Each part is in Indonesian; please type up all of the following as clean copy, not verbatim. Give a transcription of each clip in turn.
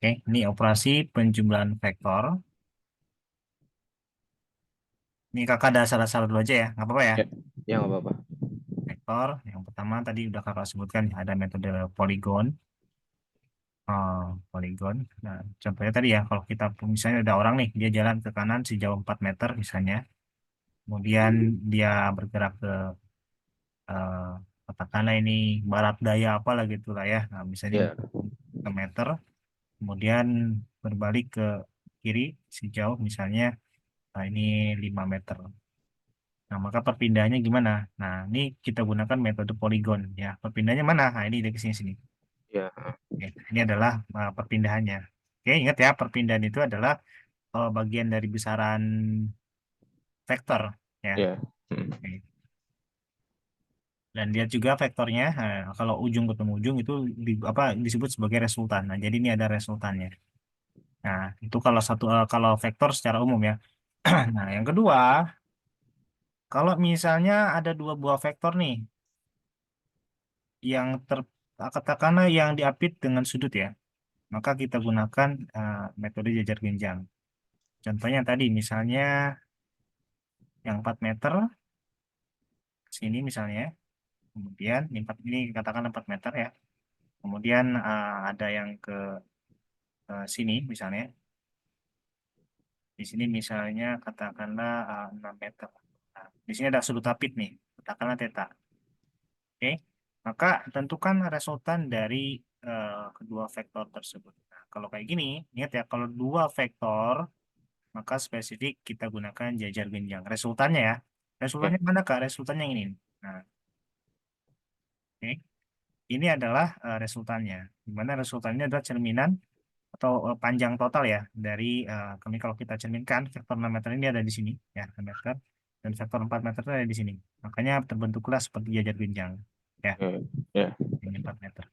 Oke, ini operasi penjumlahan vektor. Ini kakak ada salah-salah dulu aja ya, nggak apa-apa ya. Ya, ya nggak apa-apa. Vektor, yang pertama tadi udah kakak sebutkan ya, ada metode poligon. Poligon. Nah, contohnya tadi ya, kalau kita misalnya ada orang nih, dia jalan ke kanan sejauh 4 meter misalnya. Kemudian dia bergerak ke eh, katakanlah ini barat daya apalah gitu lah ya. Nah, misalnya Ya, ke meter, kemudian berbalik ke kiri sejauh misalnya ini 5 meter. Nah, maka perpindahannya gimana? Nah, ini kita gunakan metode poligon ya. Perpindahannya mana? Nah, ini dari sini sini. ya, Oke, ini adalah perpindahannya. Oke, ingat ya, perpindahan itu adalah bagian dari besaran vektor ya. ya. Oke. Dan lihat juga vektornya, kalau ujung ketemu ujung itu apa disebut sebagai resultan. Nah, jadi ini ada resultannya. Nah, itu kalau kalau vektor secara umum ya. Nah, yang kedua, kalau misalnya ada dua buah vektor nih yang katakanlah yang diapit dengan sudut ya, maka kita gunakan metode jajar genjang. Contohnya tadi misalnya yang 4 meter sini misalnya, kemudian ini katakan 4 meter ya. Kemudian ada yang ke sini misalnya. Di sini misalnya katakanlah 6 meter. Nah, di sini ada sudut apit nih, katakanlah theta. Oke, maka tentukan resultan dari kedua vektor tersebut. Nah, kalau kayak gini, ingat ya, kalau dua vektor, maka spesifik kita gunakan jajar genjang. Resultannya ya, Ya. resultannya mana Kak? Resultannya yang ini. Nah, oke, ini adalah resultannya. Di mana resultannya adalah cerminan atau panjang total ya dari kami kalau kita cerminkan vektor 6 meter ini ada di sini ya 6 meter dan vektor 4 meter itu ada di sini. Makanya terbentuklah seperti jajar genjang ya Ya, ya. ini 4 meter.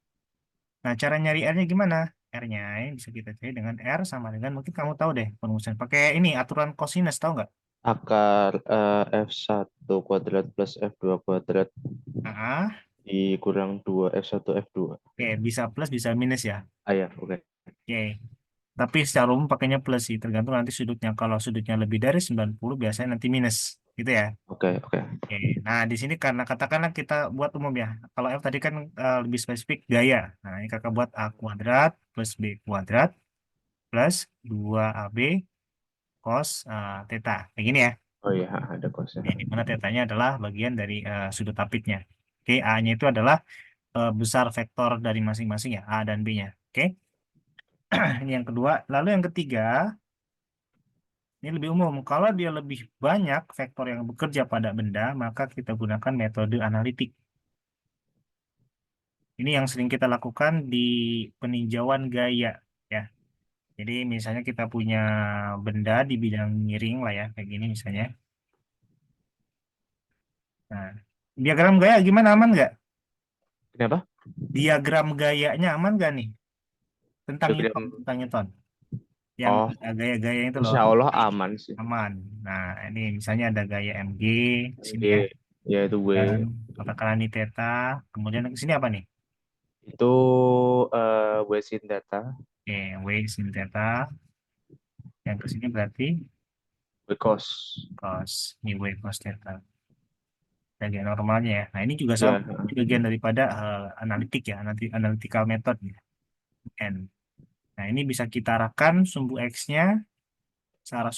Nah, cara nyari R-nya gimana? R-nya ini bisa kita cari dengan R sama dengan mungkin kamu tahu deh perumusan. Pakai ini aturan cosinus tahu nggak? Akar F1 kuadrat plus F2 kuadrat Ah, dikurang 2 F1 F2. oke, bisa plus bisa minus ya. Ah ya, oke. Oke. Tapi secara umum pakainya plus sih, tergantung nanti sudutnya. Kalau sudutnya lebih dari 90 biasanya nanti minus gitu ya. Oke, oke. Oke, nah di sini karena katakanlah kita buat umum ya. Kalau F tadi kan lebih spesifik gaya. Nah ini kakak buat A kuadrat plus B kuadrat plus 2AB cos theta. Kayak gini ya. Oh iya, ada kosnya. Di mana tetanya adalah bagian dari sudut apitnya. Oke, A-nya itu adalah besar vektor dari masing-masing ya, A dan B-nya. Oke, ini yang kedua. Lalu yang ketiga, ini lebih umum. Kalau dia lebih banyak vektor yang bekerja pada benda, maka kita gunakan metode analitik. Ini yang sering kita lakukan di peninjauan gaya, ya. Jadi misalnya kita punya benda di bidang miring lah ya, kayak gini misalnya. Nah, diagram gaya gimana aman nggak? Kenapa? Diagram gayanya aman nggak nih? Tentang Newton, Diagram. tentang Newton. Yang Oh, gaya-gaya itu loh, insya Allah aman sih. aman. Nah, ini misalnya ada gaya MG di sini ya, G, yaitu W. dan katakanlah ini theta. Kemudian ke sini apa nih? Itu W sin data, Oke, W sin theta. Yang ke sini berarti W cos. cos, ini W cos theta. Bagian normalnya ya. Nah, ini juga sama. Ya, Ini bagian daripada analitik ya, analytical method ya. N. Nah, ini bisa kita arahkan sumbu X-nya searah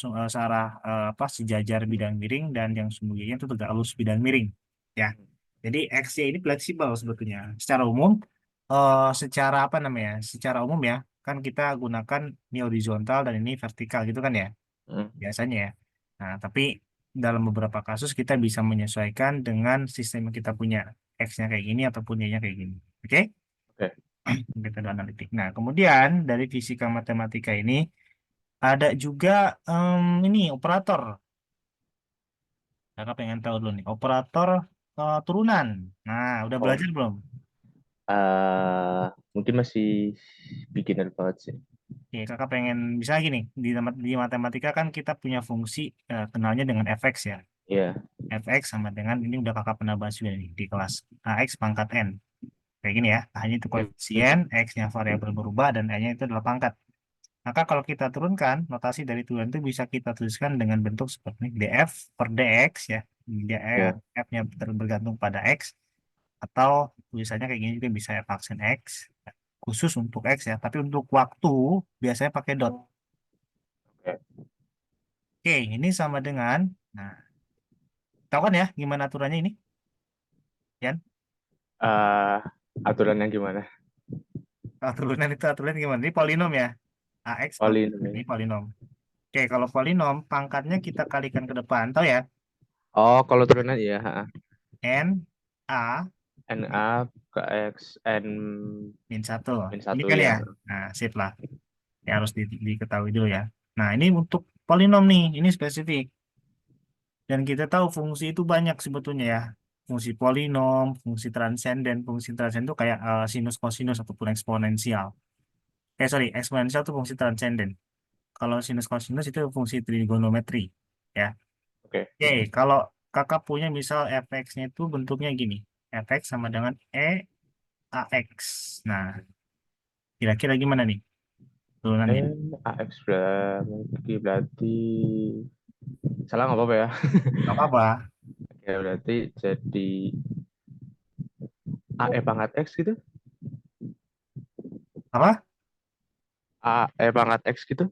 apa sejajar bidang miring dan yang sumbu Y-nya itu tegak lurus bidang miring. Ya. Jadi X-nya ini fleksibel sebetulnya. Secara umum, secara apa namanya? Secara umum ya, kan kita gunakan ini horizontal dan ini vertikal gitu kan ya, hmm, biasanya ya. Nah, tapi dalam beberapa kasus kita bisa menyesuaikan dengan sistem yang kita punya. X-nya kayak gini ataupun Y-nya kayak gini. Oke? oke. Metode analitik. Nah, kemudian dari fisika matematika ini ada juga ini operator. Kakak pengen tahu dulu nih, operator turunan. Nah, udah Oh, belajar belum? mungkin masih beginner banget sih. Oke, kakak pengen bisa gini, di matematika kan kita punya fungsi kenalnya dengan fx ya. Iya, Fx sama dengan ini udah kakak pernah bahas juga nih di kelas ax pangkat n. Kayak gini ya, hanya itu iya, koefisien, x-nya variabel berubah dan n-nya itu adalah pangkat. Maka kalau kita turunkan, notasi dari turunan itu bisa kita tuliskan dengan bentuk seperti ini, df per dx ya. Ya. F-nya bergantung pada x, atau tulisannya kayak gini juga bisa f aksen x, khusus untuk x ya. Tapi untuk waktu biasanya pakai dot. Oke. Oke, ini sama dengan, nah, tahu kan ya gimana aturannya ini? Yan? Eh, aturannya gimana? Turunan itu aturan gimana? Ini polinom ya. AX polinom. Ini Polinom. polinom. Oke, kalau polinom pangkatnya kita kalikan ke depan. Tahu ya? Oh, kalau turunan ya. N A NA ke X N min satu. min Ini satu kan ya. ya. Nah, sip lah. Ya harus diketahui dulu ya. Nah, ini untuk polinom nih. Ini spesifik. Dan kita tahu fungsi itu banyak sebetulnya ya. Fungsi polinom, fungsi transenden. Fungsi transenden itu kayak sinus, kosinus, ataupun eksponensial. Sorry, eksponensial itu fungsi transenden. Kalau sinus, kosinus itu fungsi trigonometri. Ya. Oke. Oke, kalau kakak punya misal fx-nya itu bentuknya gini. Fx sama dengan ax. Nah, kira-kira gimana nih turunannya? AX berarti salah nggak apa-apa ya. Gak apa-apa. Ya berarti jadi AE pangkat X gitu. Apa? AE pangkat X gitu.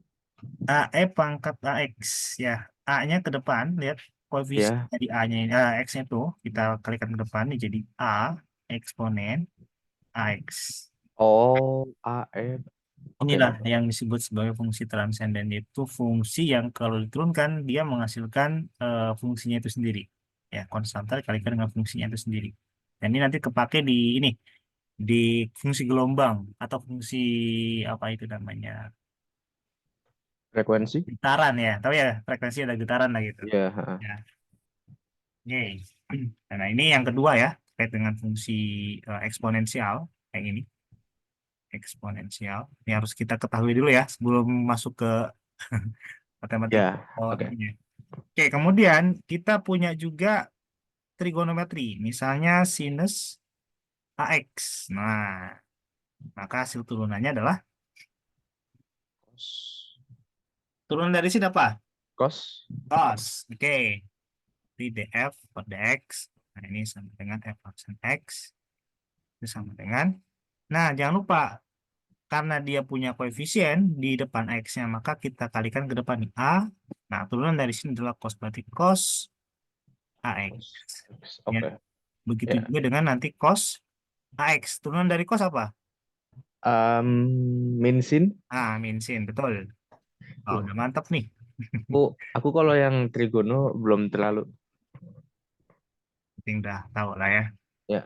AE pangkat AX. Ya, A-nya ke depan. Lihat koefisien Ya. dari A-nya ini. X-nya itu kita kalikan ke depan. Nih jadi A eksponen AX. Oh, AE. Oke. Inilah yang disebut sebagai fungsi transenden. Itu fungsi yang kalau diturunkan, dia menghasilkan fungsinya itu sendiri. Ya, konstanta dikalikan dengan fungsinya itu sendiri. Dan ini nanti kepake di ini, di fungsi gelombang atau fungsi apa itu namanya, Frekuensi. getaran ya. Tahu ya, frekuensi ada getaran lah gitu. Ya. Ha. Ya, oke. Nah, ini yang kedua ya, terkait dengan fungsi eksponensial kayak ini, eksponensial. Ini harus kita ketahui dulu ya sebelum masuk ke matematik. Ya. Oh, Oke. ini. Oke, kemudian kita punya juga trigonometri, misalnya sinus AX. Nah, maka hasil turunannya adalah Cos. turunan dari sini apa? Cos. Cos. Oke, di df per dx. Nah, ini sama dengan f aksen x. Itu sama dengan. Nah, jangan lupa, karena dia punya koefisien di depan x-nya, maka kita kalikan ke depan nih, A. Nah, turunan dari sini adalah cos, berarti cos AX. Cos X. Ya, Oke. begitu Ya. juga dengan nanti cos AX. Turunan dari cos apa? Min sin. Min sin, betul. Oh, Uh, udah mantap nih. aku kalau yang trigono belum terlalu. Penting udah tahu lah ya. Ya.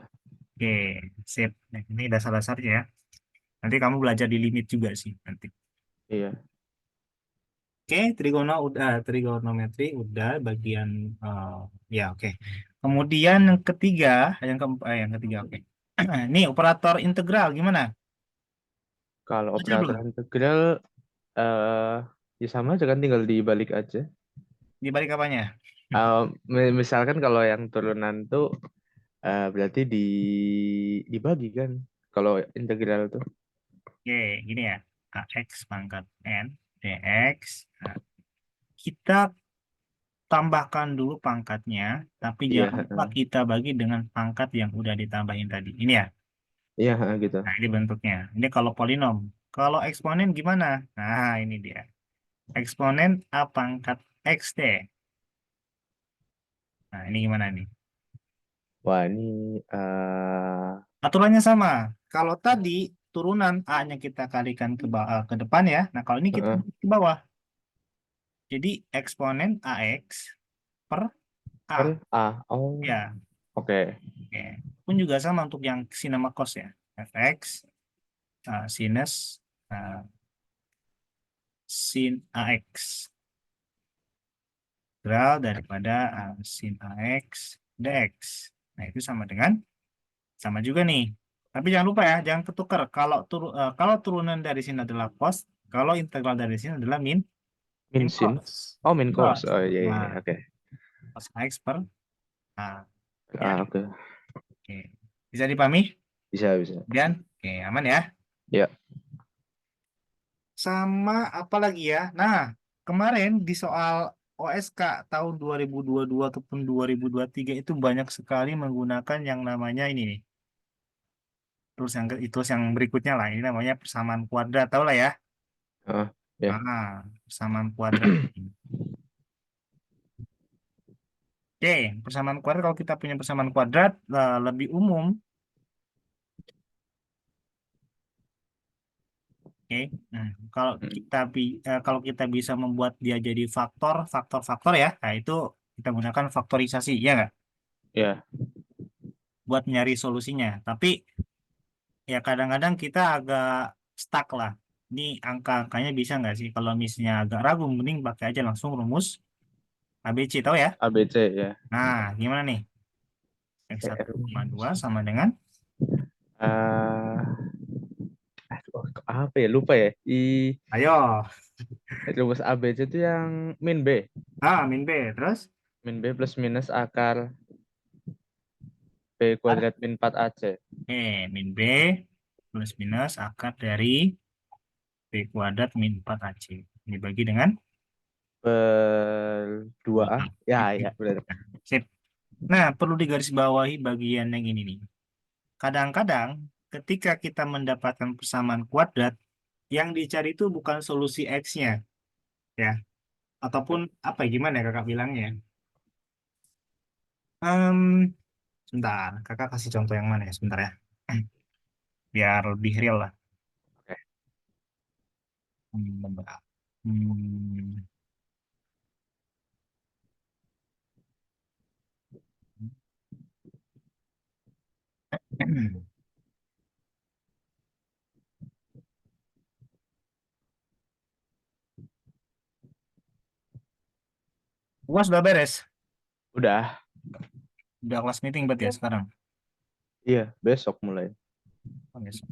Oke, sip. Nah, ini dasar-dasarnya ya. Nanti kamu belajar di limit juga sih nanti. Iya. Oke, trigonometri udah bagian ya oke. Kemudian yang ketiga, yang ketiga oke. Ini operator integral gimana? Kalau Belajar operator belum? integral eh ya sama aja kan tinggal dibalik aja. Di balik apanya? Misalkan kalau yang turunan tuh berarti dibagi kan kalau integral tuh. Oke, gini ya. AX pangkat N dx. Nah, kita tambahkan dulu pangkatnya, tapi Iya, jangan lupa kita bagi dengan pangkat yang udah ditambahin tadi. Ini ya. iya gitu. Nah, ini bentuknya. Ini kalau polinom. Kalau eksponen gimana? Nah, ini dia. Eksponen A pangkat XT. Nah, ini gimana nih? Wah, ini Aturannya sama. Kalau tadi turunan A-nya kita kalikan ke depan ya. Nah, kalau ini kita eh, balik ke bawah. Jadi eksponen AX per A. per A. Oh, Ya, oke. oke. Pun juga sama untuk yang sin sama cos ya. Fx sinus uh, sin AX. Integral daripada sin AX dx. Nah, itu sama juga nih. Tapi jangan lupa ya, jangan ketukar. Kalau turunan dari sini adalah cos, kalau integral dari sini adalah min Min sin. cos. Oh, min Cos. cos. Oh, iya, iya, Nah, iya. Oke. cos AX per A. Ya, Oke. oke. Bisa dipahami? Bisa, bisa. Kemudian, oke, aman ya. Ya. sama apa lagi ya? Nah, kemarin di soal OSK tahun 2022 ataupun 2023 itu banyak sekali menggunakan yang namanya ini nih. Terus yang berikutnya lah, ini namanya persamaan kuadrat, tahu lah ya. Ah, ya. Persamaan kuadrat. Oke, persamaan kuadrat kalau kita punya persamaan kuadrat lebih umum. Oke, nah, Hmm. kalau kita bisa membuat dia jadi faktor ya, nah itu kita gunakan faktorisasi, ya nggak? Ya, Buat nyari solusinya. Tapi ya kadang-kadang kita agak stuck lah. Ini angka-angkanya bisa nggak sih? Kalau misalnya agak ragu, mending pakai aja langsung rumus ABC, tahu ya? ABC ya. Nah, gimana nih? X satu Eh, koma dua sama dengan, ah, aduh, apa ya? Lupa ya. ayo, Rumus ABC itu yang min B. min B, terus? Min B plus minus akar B kuadrat min 4AC. Min B plus minus akar dari B kuadrat min 4AC. Dibagi dengan Per 2A. 2A. Ya, Oke. ya, benar. Sip. Nah, perlu digarisbawahi bagian yang ini nih. Kadang-kadang ketika kita mendapatkan persamaan kuadrat, yang dicari itu bukan solusi X-nya, ya. Ataupun apa ya, gimana ya kakak bilangnya? Em, Sebentar, kakak kasih contoh yang mana ya? Sebentar ya. Biar lebih real lah. Oke. Bentar. Hmm. UAS sudah beres. Udah. Udah kelas meeting berarti ya sekarang. Iya, besok mulai. Oh, yes.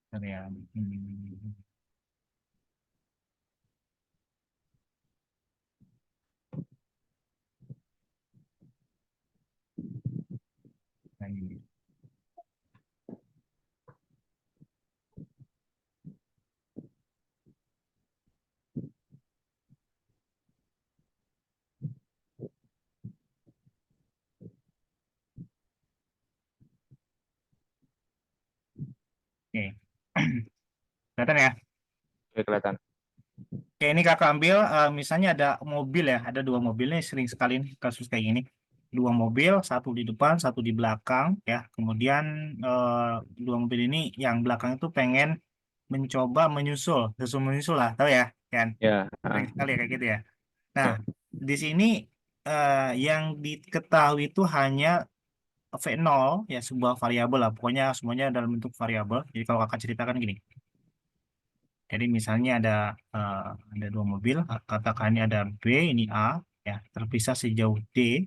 Bentar ya. Nah, ini. Oke. Kelihatan ya? Oke, kelihatan. Oke, ini kakak ambil, misalnya ada mobil ya, ada dua mobil nih, sering sekali nih kasus kayak gini. Dua mobil, satu di depan, satu di belakang, ya. Kemudian dua mobil ini, yang belakang itu pengen mencoba susul menyusul lah, tahu ya, kan? Ya, Sering ah, sekali ya kayak gitu ya. Nah, ya. di sini yang diketahui itu hanya V0, ya sebuah variabel lah. Pokoknya semuanya dalam bentuk variabel. Jadi kalau kakak ceritakan gini. Jadi misalnya eh, ada dua mobil, katakan ini ada B, ini A, ya terpisah sejauh D,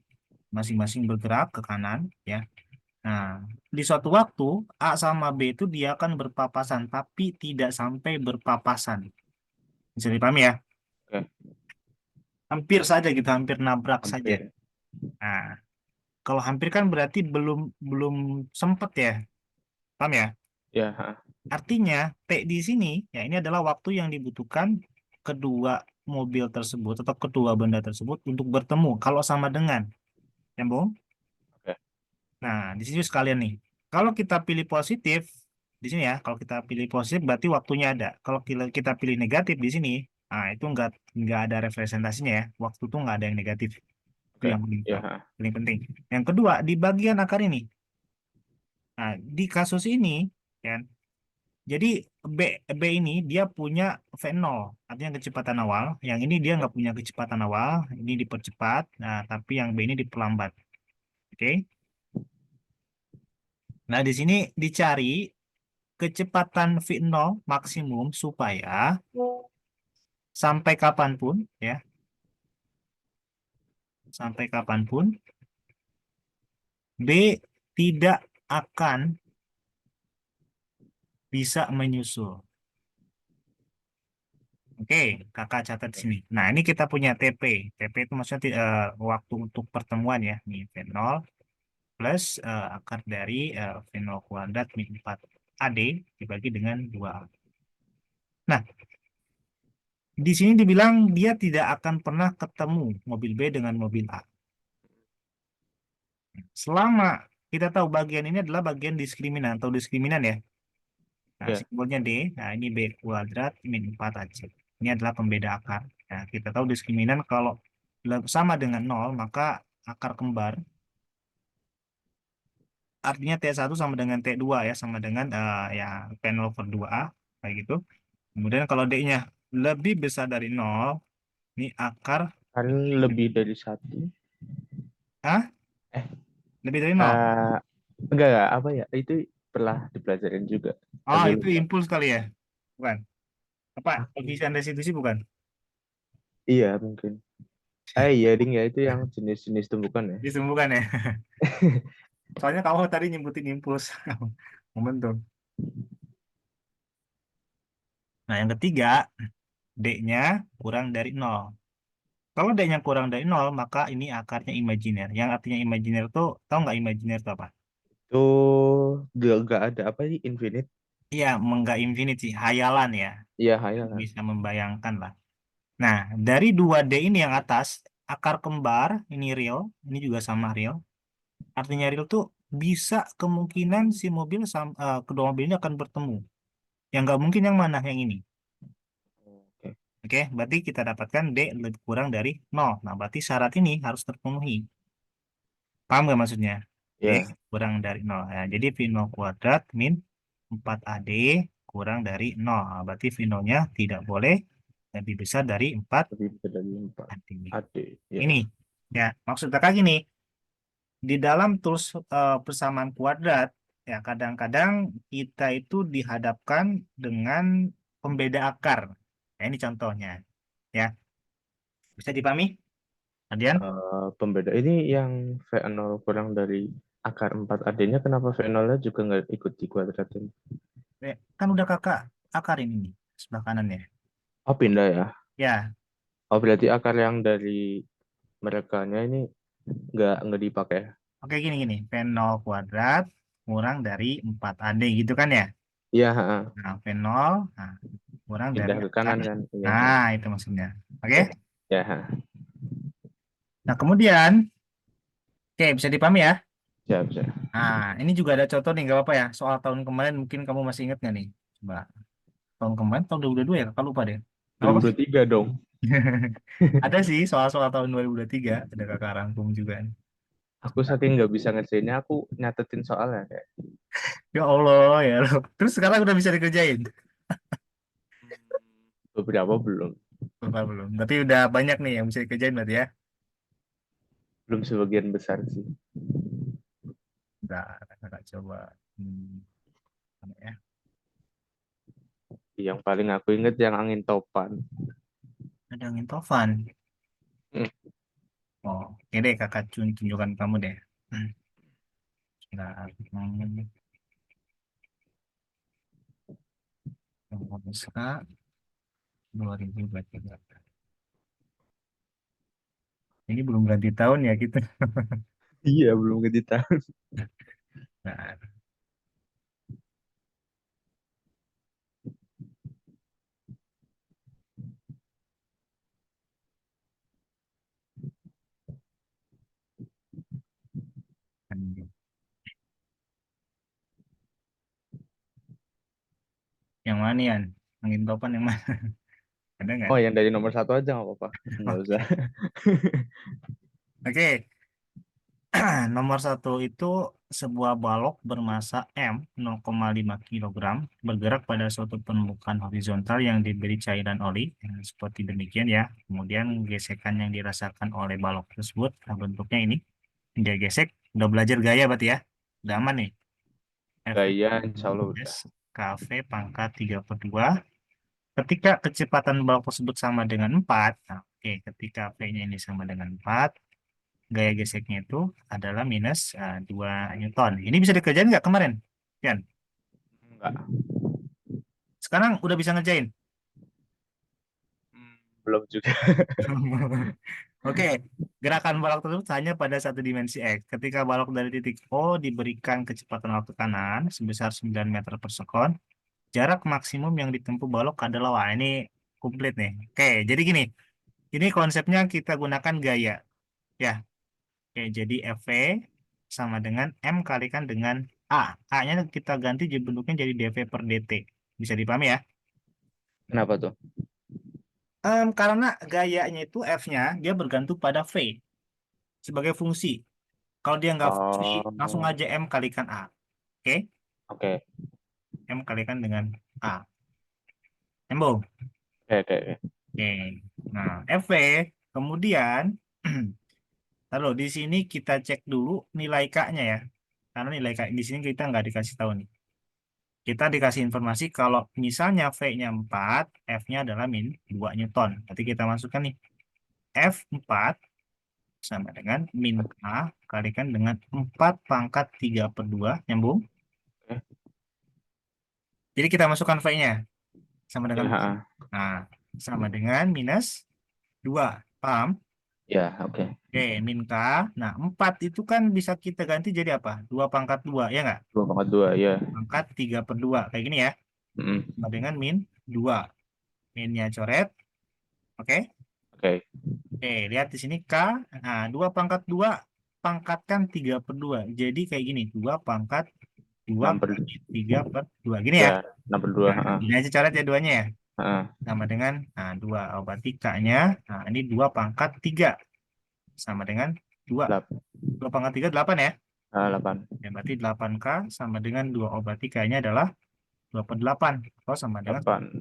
masing-masing bergerak ke kanan, ya. Nah, di suatu waktu A sama B itu dia akan berpapasan, tapi tidak sampai berpapasan. Bisa dipahami ya? Oke, Hampir saja gitu, hampir nabrak saja. hampir. Nah, kalau hampir kan berarti belum belum sempet ya, paham ya? Ya, ah, Artinya T di sini ya ini adalah waktu yang dibutuhkan kedua mobil tersebut atau kedua benda tersebut untuk bertemu kalau sama dengan, nyambung. oke. Nah, di sini sekalian nih. Kalau kita pilih positif di sini ya, kalau kita pilih positif berarti waktunya ada. Kalau kita pilih negatif di sini, nah itu nggak ada representasinya ya. Waktu itu nggak ada yang negatif. Itu Oke. yang paling, Ya, ah, paling penting. Yang kedua di bagian akar ini. Nah, di kasus ini kan jadi B, B ini dia punya V0, artinya kecepatan awal. Yang ini dia ya. nggak punya kecepatan awal, ini dipercepat. Nah, tapi yang B ini diperlambat. Oke. Nah, di sini dicari kecepatan V0 maksimum supaya sampai kapanpun, ya, sampai kapanpun B tidak akan bisa menyusul. Oke, kakak catat di Oke. sini. Nah, ini kita punya TP. TP itu maksudnya waktu untuk pertemuan ya. Nih, V0 plus akar dari V0 kuadrat min 4. AD dibagi dengan 2A. Nah, di sini dibilang dia tidak akan pernah ketemu mobil B dengan mobil A. Selama kita tahu bagian ini adalah bagian diskriminan atau diskriminan ya. Nah, Ya. simbolnya D. Nah, ini B kuadrat min 4AC. Ini adalah pembeda akar. Nah, kita tahu diskriminan kalau sama dengan nol, maka akar kembar artinya T1 sama dengan T2 ya, sama dengan ya P0 per 2A, kayak gitu. Kemudian kalau D-nya lebih besar dari nol, ini akar Kan lebih dari satu. ah, Eh, lebih dari nol. eh, enggak, apa ya? Itu pernah dipelajarin juga, Oh, tapi itu lupa. impuls kali ya? Bukan. Apa? Aku, Koefisien restitusi bukan? iya mungkin. Iya, ding ya itu yang jenis-jenis tumbukan ya. Disembuhkan ya. Soalnya kamu tadi nyebutin impuls. Momentum. Nah, yang ketiga, D-nya kurang dari nol. Kalau D-nya kurang dari nol, maka ini akarnya imajiner. Yang artinya imajiner tuh, tahu nggak imajiner itu apa? Itu enggak ada apa sih infinite? Iya, nggak infinite sih, hayalan ya. Iya, hayalan. Bisa membayangkan lah. Nah, dari 2D ini yang atas, akar kembar, ini real, ini juga sama real. Artinya real tuh bisa kemungkinan si mobil, kedua mobil ini akan bertemu. Yang nggak mungkin yang mana? Yang ini. Oke. Oke, berarti kita dapatkan D lebih kurang dari nol. Nah, berarti syarat ini harus terpenuhi. Paham nggak maksudnya? D Ya, kurang dari nol. Ya, jadi V0 kuadrat min 4AD kurang dari nol. Nah, berarti V0-nya tidak boleh lebih besar dari 4 lebih bisa dari 4. AD. AD, ya. Ini, ya, maksud kakak gini, di dalam tools persamaan kuadrat, ya kadang-kadang kita itu dihadapkan dengan pembeda akar. Ya, ini contohnya. Ya, bisa dipahami, Adian? Pembeda ini yang V0 kurang dari akar 4 AD-nya, kenapa V0-nya juga nggak ikut dikuadratin? Ya, kan udah kakak akarin ini sebelah kanannya. Oh, pindah ya. Ya, Oh, berarti akar yang dari merekanya ini nggak dipakai. oke gini-gini. V0 kuadrat kurang dari 4AD gitu kan ya? Iya, ha. Nah, V0 nah, kurang dari Pindah ke akar. kanan kan. Iya, ha. Nah, itu maksudnya. Oke? Ya, ha. Nah, kemudian, oke bisa dipahami ya? Siap, siap. Nah, ini juga ada contoh nih, nggak apa-apa ya. Soal tahun kemarin mungkin kamu masih ingat nggak nih? Coba. Tahun kemarin, tahun 2022 ya? Kakak lupa deh. Nggak apa-apa. 2023 dong. Ada sih soal-soal tahun 2023. Ada kakak rangkum juga nih. Aku saking nggak bisa ngerjainnya, aku nyatetin soalnya kayak. Ya Allah, ya Allah. Terus sekarang udah bisa dikerjain? Beberapa belum. Lupa belum. Tapi udah banyak nih yang bisa dikerjain berarti ya. Belum sebagian besar sih. Udah, kakak coba. Mana ya. Yang paling aku inget yang angin topan. Ada angin topan. Hmm. Oh, oke deh kakak tunjukkan kamu deh. Nah, Muska 2023. Ini belum ganti tahun ya kita. Iya, belum kita. Nah, yang mana Yan? Angin topan yang mana? Ada nggak? Oh, yang dari nomor satu aja nggak apa-apa. Nggak usah. Oke. Oke, nomor satu itu sebuah balok bermasa M 0,5 kilogram bergerak pada suatu permukaan horizontal yang diberi cairan oli. Seperti demikian ya. Kemudian gesekan yang dirasakan oleh balok tersebut, nah bentuknya ini. Dia gesek, udah belajar gaya berarti ya. Udah aman nih. F Gaya, insya Allah S udah. KV pangkat 3/2. Ketika kecepatan balok tersebut sama dengan 4, nah, oke, ketika V-nya ini sama dengan 4, gaya geseknya itu adalah minus 2 Newton. Ini bisa dikerjain nggak kemarin? Yan, Enggak. sekarang udah bisa ngerjain? Belum juga. Oke, gerakan balok tersebut hanya pada satu dimensi X. Ketika balok dari titik O diberikan kecepatan waktu kanan sebesar 9 meter per sekon, jarak maksimum yang ditempuh balok adalah, wah ini komplit nih. Oke, jadi gini, ini konsepnya kita gunakan gaya. Ya, oke, jadi FV sama dengan M kalikan dengan A. A-nya kita ganti jadi bentuknya jadi dV per dt. Bisa dipahami ya? Kenapa tuh? Karena gayanya itu F-nya, dia bergantung pada V sebagai fungsi. Kalau dia nggak fungsi, langsung Oh, aja M kalikan A. Oke, oke. M kalikan dengan A. Nyambung. Oke, oke, oke. Oke. Nah, FV, kemudian, lalu di sini kita cek dulu nilai K-nya ya. Karena nilai K di sini kita nggak dikasih tahu nih. Kita dikasih informasi kalau misalnya V-nya 4, F-nya adalah min 2 Newton. Berarti kita masukkan nih, F4 sama dengan min K kalikan dengan 4 pangkat 3 per 2. Nyambung. Oke. Jadi kita masukkan V-nya sama Ya, dengan, nah, sama dengan minus 2. Paham? ya, oke. Oke, min K. Nah, 4 itu kan bisa kita ganti jadi apa? 2 pangkat 2, ya nggak? 2,2 ya. Pangkat 3 per 2. Kayak gini ya. Mm, Sama dengan min 2. Minnya coret. Oke. oke. Oke, lihat di sini K. Nah, 2 pangkat 2 pangkatkan 3 per 2. Jadi kayak gini. 2 pangkat 2 6 per kali 3 per 2. Gini ya. ya, 6 per 2, Nah, ini aja coret ya duanya ya. heeh. Sama dengan, nah, 2. Oh, berarti K-nya, nah, ini 2 pangkat 3. Sama dengan 2. 2 pangkat 3, 8 ya. 8. Ya, berarti 8K sama dengan 2. Oh, berarti K-nya adalah 2 per 8. Oh, sama dengan 8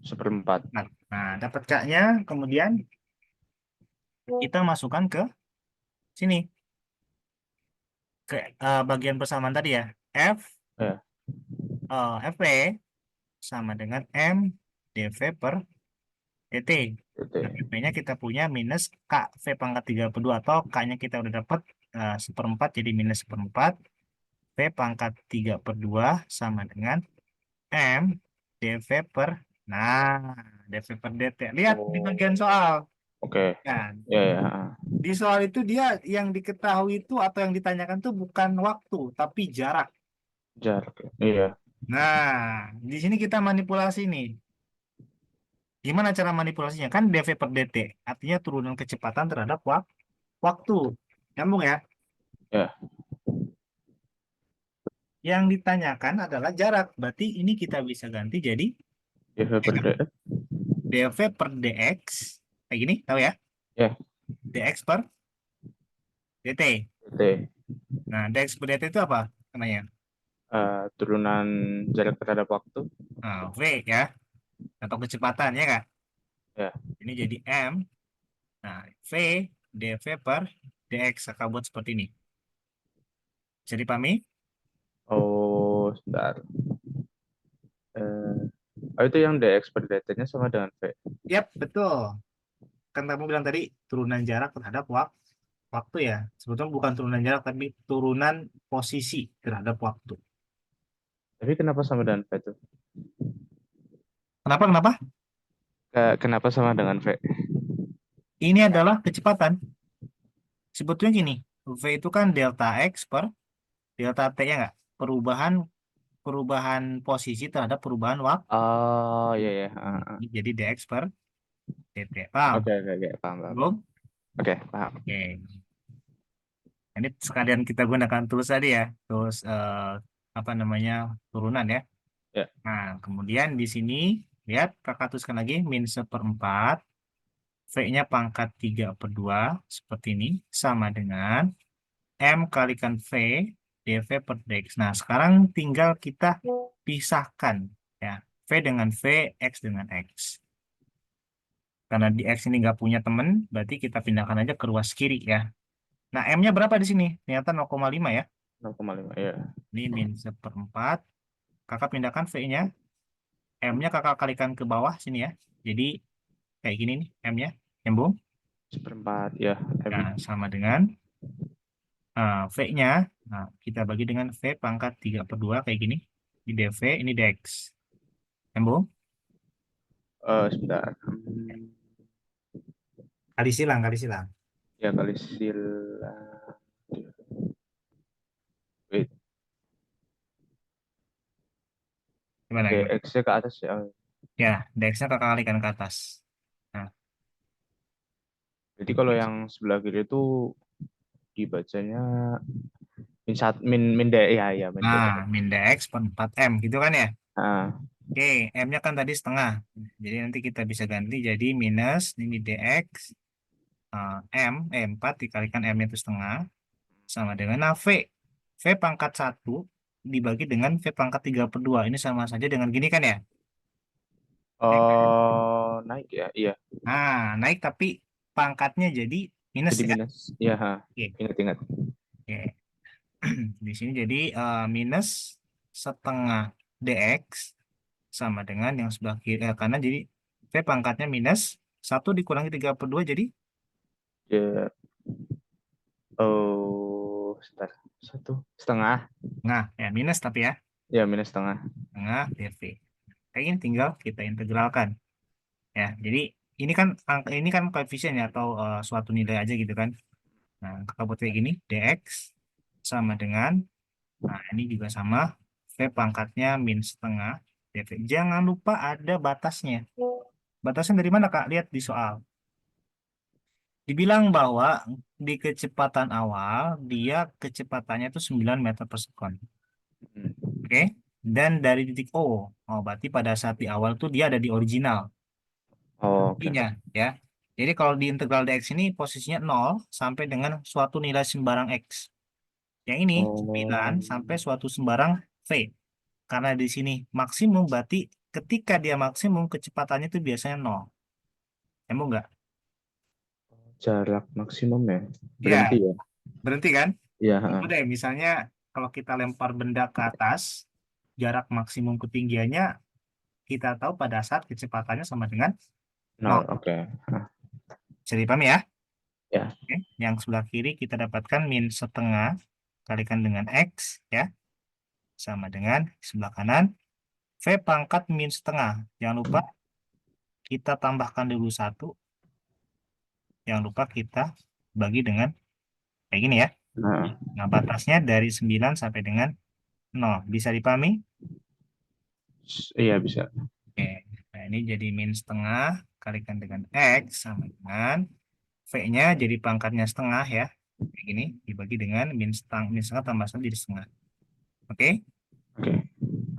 seperempat. 4. Nah, dapat K-nya, kemudian kita masukkan ke sini. Ke bagian persamaan tadi ya. F, Ya, FP sama dengan M dV per dt. Nah, itu. FP-nya kita punya minus K V pangkat 3 per 2 atau K-nya kita udah dapat seperempat jadi minus seperempat. V pangkat 3 per 2 sama dengan M dV per, nah, dV per dt. Lihat di bagian Oh, soal. oke. Kan? Ya, ya, Di soal itu dia yang diketahui itu atau yang ditanyakan tuh bukan waktu, tapi jarak. jarak. Iya. Nah, di sini kita manipulasi nih. Gimana cara manipulasinya? Kan dv per dt, artinya turunan kecepatan terhadap waktu. Nyambung ya? Ya, Yang ditanyakan adalah jarak. Berarti ini kita bisa ganti jadi ya per detik. dv per dx. Kayak gini, tahu ya? Ya, Dx per dt. detik. Nah, dx per dt itu apa namanya? Turunan jarak terhadap waktu. Nah, v ya, atau kecepatan ya kak? Ya. Ini jadi m. Nah, v dv per dx akan buat seperti ini. Bisa dipahami? Oh, sebentar. Oh, itu yang dx per detiknya sama dengan v. Yap, betul. Kan kamu bilang tadi turunan jarak terhadap waktu ya. Sebetulnya bukan turunan jarak, tapi turunan posisi terhadap waktu. Tapi kenapa sama dengan v itu? Kenapa? Kenapa? Kenapa sama dengan v? Ini adalah kecepatan. Sebetulnya gini, V itu kan delta X per delta T ya nggak? Perubahan perubahan posisi terhadap perubahan waktu. Oh, iya, ya. Jadi dx per dt. Paham? Oke, oke, oke. Paham, paham. Belum? Oke, paham. Oke. Ini sekalian kita gunakan tools tadi ya. Tools apa namanya? Turunan ya. Ya. Nah, kemudian di sini lihat kakak tuliskan lagi min seperempat. V-nya pangkat 3 per 2 seperti ini sama dengan M kalikan V dV per dx. Nah, sekarang tinggal kita pisahkan ya. V dengan V, X dengan X. Karena di X ini nggak punya teman, berarti kita pindahkan aja ke ruas kiri ya. Nah, M-nya berapa di sini? Ternyata 0,5 ya. 0,5 ya. Ini min seperempat. Kakak pindahkan V-nya. M-nya kakak kalikan ke bawah sini ya. Jadi kayak gini nih M-nya. Nyambung. Seperempat ya. Nah, sama dengan V-nya. Nah, kita bagi dengan V pangkat 3 per 2 kayak gini. Ini dV, ini dx. Nyambung. Sebentar. Kali silang, kali silang. Ya kali sila. Wait, Gimana, gimana? DX-nya ke atas ya. Ya, DX-nya kakak kalikan ke atas. Nah, Jadi kalau yang sebelah kiri itu dibacanya min ya ya min nah, DX. min DX per 4M gitu kan ya? Nah, Oke, M-nya kan tadi setengah. Jadi nanti kita bisa ganti jadi minus ini DX M, 4 dikalikan M itu setengah. Sama dengan nah, V pangkat 1 dibagi dengan V pangkat 3/2. Ini sama saja dengan gini kan ya? Ya kan? oh naik ya, iya. Nah, naik tapi pangkatnya jadi minus Jadi ya. minus. Ya, ha. Oke. Ingat-ingat. Oke. Di sini jadi minus setengah dx sama dengan yang sebelah kiri kanan jadi v pangkatnya minus 1 dikurangi 3/2 jadi Ya, oh, sebentar. 1,5. nah ya minus tapi ya Ya, minus setengah. tengah dv. Kayak ini tinggal kita integralkan ya. Jadi ini kan koefisien ya atau suatu nilai aja gitu kan. Nah, kakak buat kayak gini dx sama dengan nah ini juga sama v pangkatnya min setengah dv. Jangan lupa ada batasnya. Batasnya dari mana, Kak? Lihat di soal. Dibilang bahwa di kecepatan awal, dia kecepatannya itu 9 meter per sekon. Hmm. Oke? Dan dari titik O. Oh, berarti pada saat di awal tuh dia ada di original. Oh, oke. Intinya, ya. Jadi kalau di integral dx ini posisinya 0 sampai dengan suatu nilai sembarang x. Yang ini 9 Oh, sampai suatu sembarang v. Karena di sini maksimum, berarti ketika dia maksimum, kecepatannya itu biasanya 0. Emang enggak? jarak maksimum ya. Ya, Berhenti ya. berhenti kan? Iya, Contoh ha. deh, misalnya kalau kita lempar benda ke atas, jarak maksimum ketinggiannya kita tahu pada saat kecepatannya sama dengan 0. 0, oke. Hah, Bisa dipahami ya? ya. Oke. Yang sebelah kiri kita dapatkan min setengah kalikan dengan X, ya, sama dengan sebelah kanan. V pangkat min setengah. Jangan lupa kita tambahkan dulu 1. Jangan lupa kita bagi dengan kayak gini ya. Nah, Nah, batasnya dari 9 sampai dengan 0. Bisa dipahami? iya bisa. Oke, nah ini jadi min setengah kalikan dengan X sama dengan V-nya jadi pangkatnya setengah ya. Kayak gini, dibagi dengan min setengah tambah 1 jadi setengah. Oke, Oke.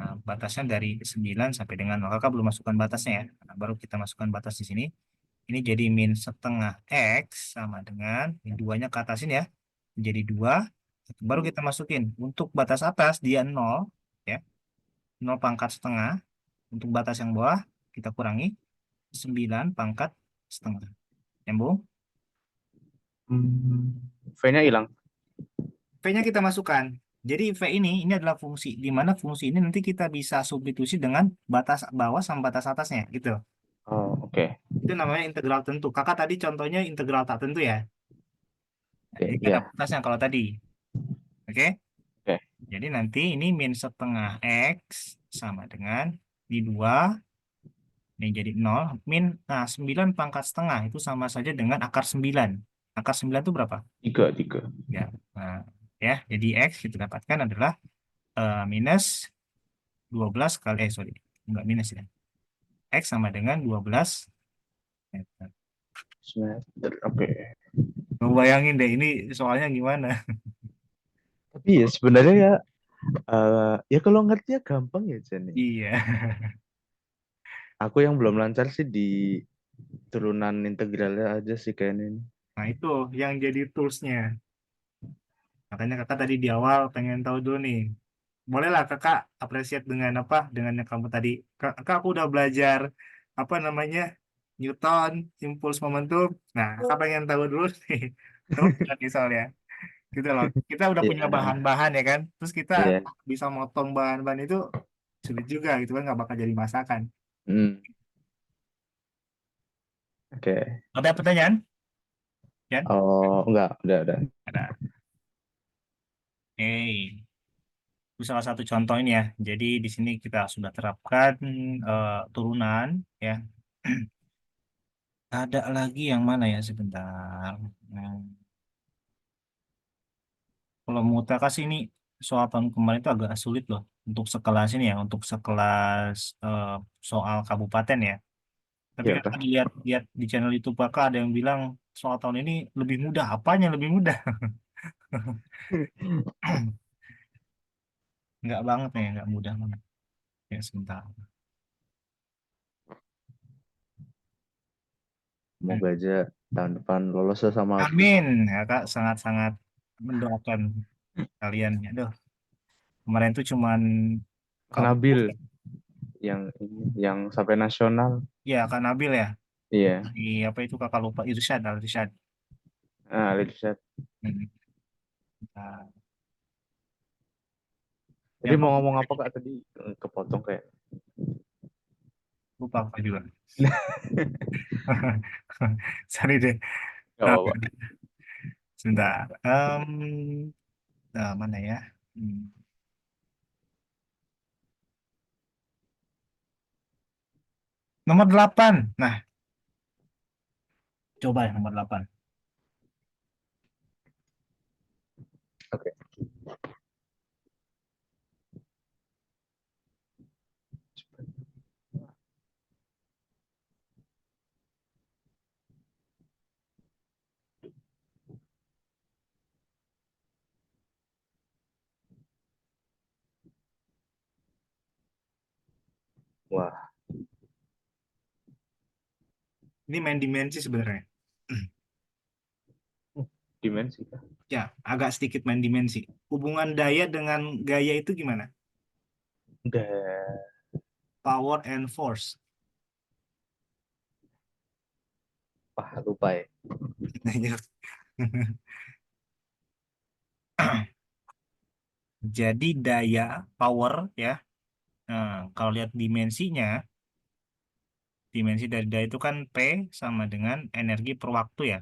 nah, batasnya dari 9 sampai dengan 0. Kakak belum masukkan batasnya ya. Nah, baru kita masukkan batas di sini. Ini jadi min setengah X sama dengan min 2-nya ke atasin ya. Jadi 2. Baru kita masukin. Untuk batas atas dia 0 ya. 0 pangkat setengah. Untuk batas yang bawah kita kurangi 9 pangkat setengah. Nyambung? V-nya hilang. V-nya kita masukkan. Jadi V ini adalah fungsi. Di mana fungsi ini nanti kita bisa substitusi dengan batas bawah sama batas atasnya. Gitu. Oh, oke. Itu namanya integral tentu. Kakak tadi contohnya integral tak tentu ya. Nah, Oke, jadi ada ya. batasnya kalau tadi. Oke? Oke. Jadi nanti ini min setengah X sama dengan di 2. Ini jadi 0. Nah 9 pangkat setengah itu sama saja dengan akar 9. Akar 9 itu berapa? 3, 3. Ya. Nah, ya, jadi X kita dapatkan adalah minus 12 kali, sorry, enggak minus ya. X sama dengan 12 meter. Meter. Oke. Mau bayangin deh, ini soalnya gimana? Tapi ya sebenarnya ya, ya kalau ngerti ya gampang ya Jen. Iya. Aku yang belum lancar sih di turunan integralnya aja sih kayaknya ini. Nah, itu yang jadi toolsnya. Makanya kakak tadi di awal pengen tahu dulu nih. Bolehlah kakak appreciate dengan apa? Dengan yang kamu tadi. Kakak aku udah belajar apa namanya? Newton, impuls momentum. Nah, kakak pengen tahu dulu nih. Tahu nggak nih soalnya? Gitu loh. Kita udah punya Iya, bahan-bahan ya kan. Terus kita iya. bisa motong bahan-bahan itu sulit juga gitu kan nggak bakal jadi masakan. Hmm, oke. Ada pertanyaan? Jan? Oh, enggak, udah. Ada. Oke. Itu salah satu contoh ini ya. Jadi di sini kita sudah terapkan turunan ya. Ada lagi yang mana ya sebentar. Hmm, Kalau Mutakas ini soal tahun kemarin itu agak sulit loh untuk sekelas ini ya, untuk sekelas soal kabupaten ya. Tapi Ya kan kah? tadi lihat lihat di channel YouTube Kakak ada yang bilang soal tahun ini lebih mudah. Apanya lebih mudah? Nggak banget nih, nggak mudah banget. Ya sebentar. Hmm. Semoga aja tahun depan lolos sama aku. Amin. Ya, Kak sangat-sangat mendoakan kalian. Aduh, kemarin tuh cuman Kak kamu, Nabil yang sampai nasional. ya Kak Nabil ya. Iya. Di apa itu Kakak lupa Irsyad, Al Irsyad. Ah, Alexat. Hmm. Nah, Jadi yang mau ngomong apa Kak tadi? Kepotong kayak. lupa apa juga. Sorry deh. Gak Ah, apa-apa. sebentar. Mana ya? Hmm. Nomor 8. Nah, coba ya nomor 8. Oke. Wah, Ini main dimensi sebenarnya. dimensi Kak. Ya, agak sedikit main dimensi. Hubungan daya dengan gaya itu gimana? Udah. Power and force. Wah, lupa ya. Jadi daya, power ya. Nah, kalau lihat dimensinya, dimensi dari daya itu kan P sama dengan energi per waktu ya.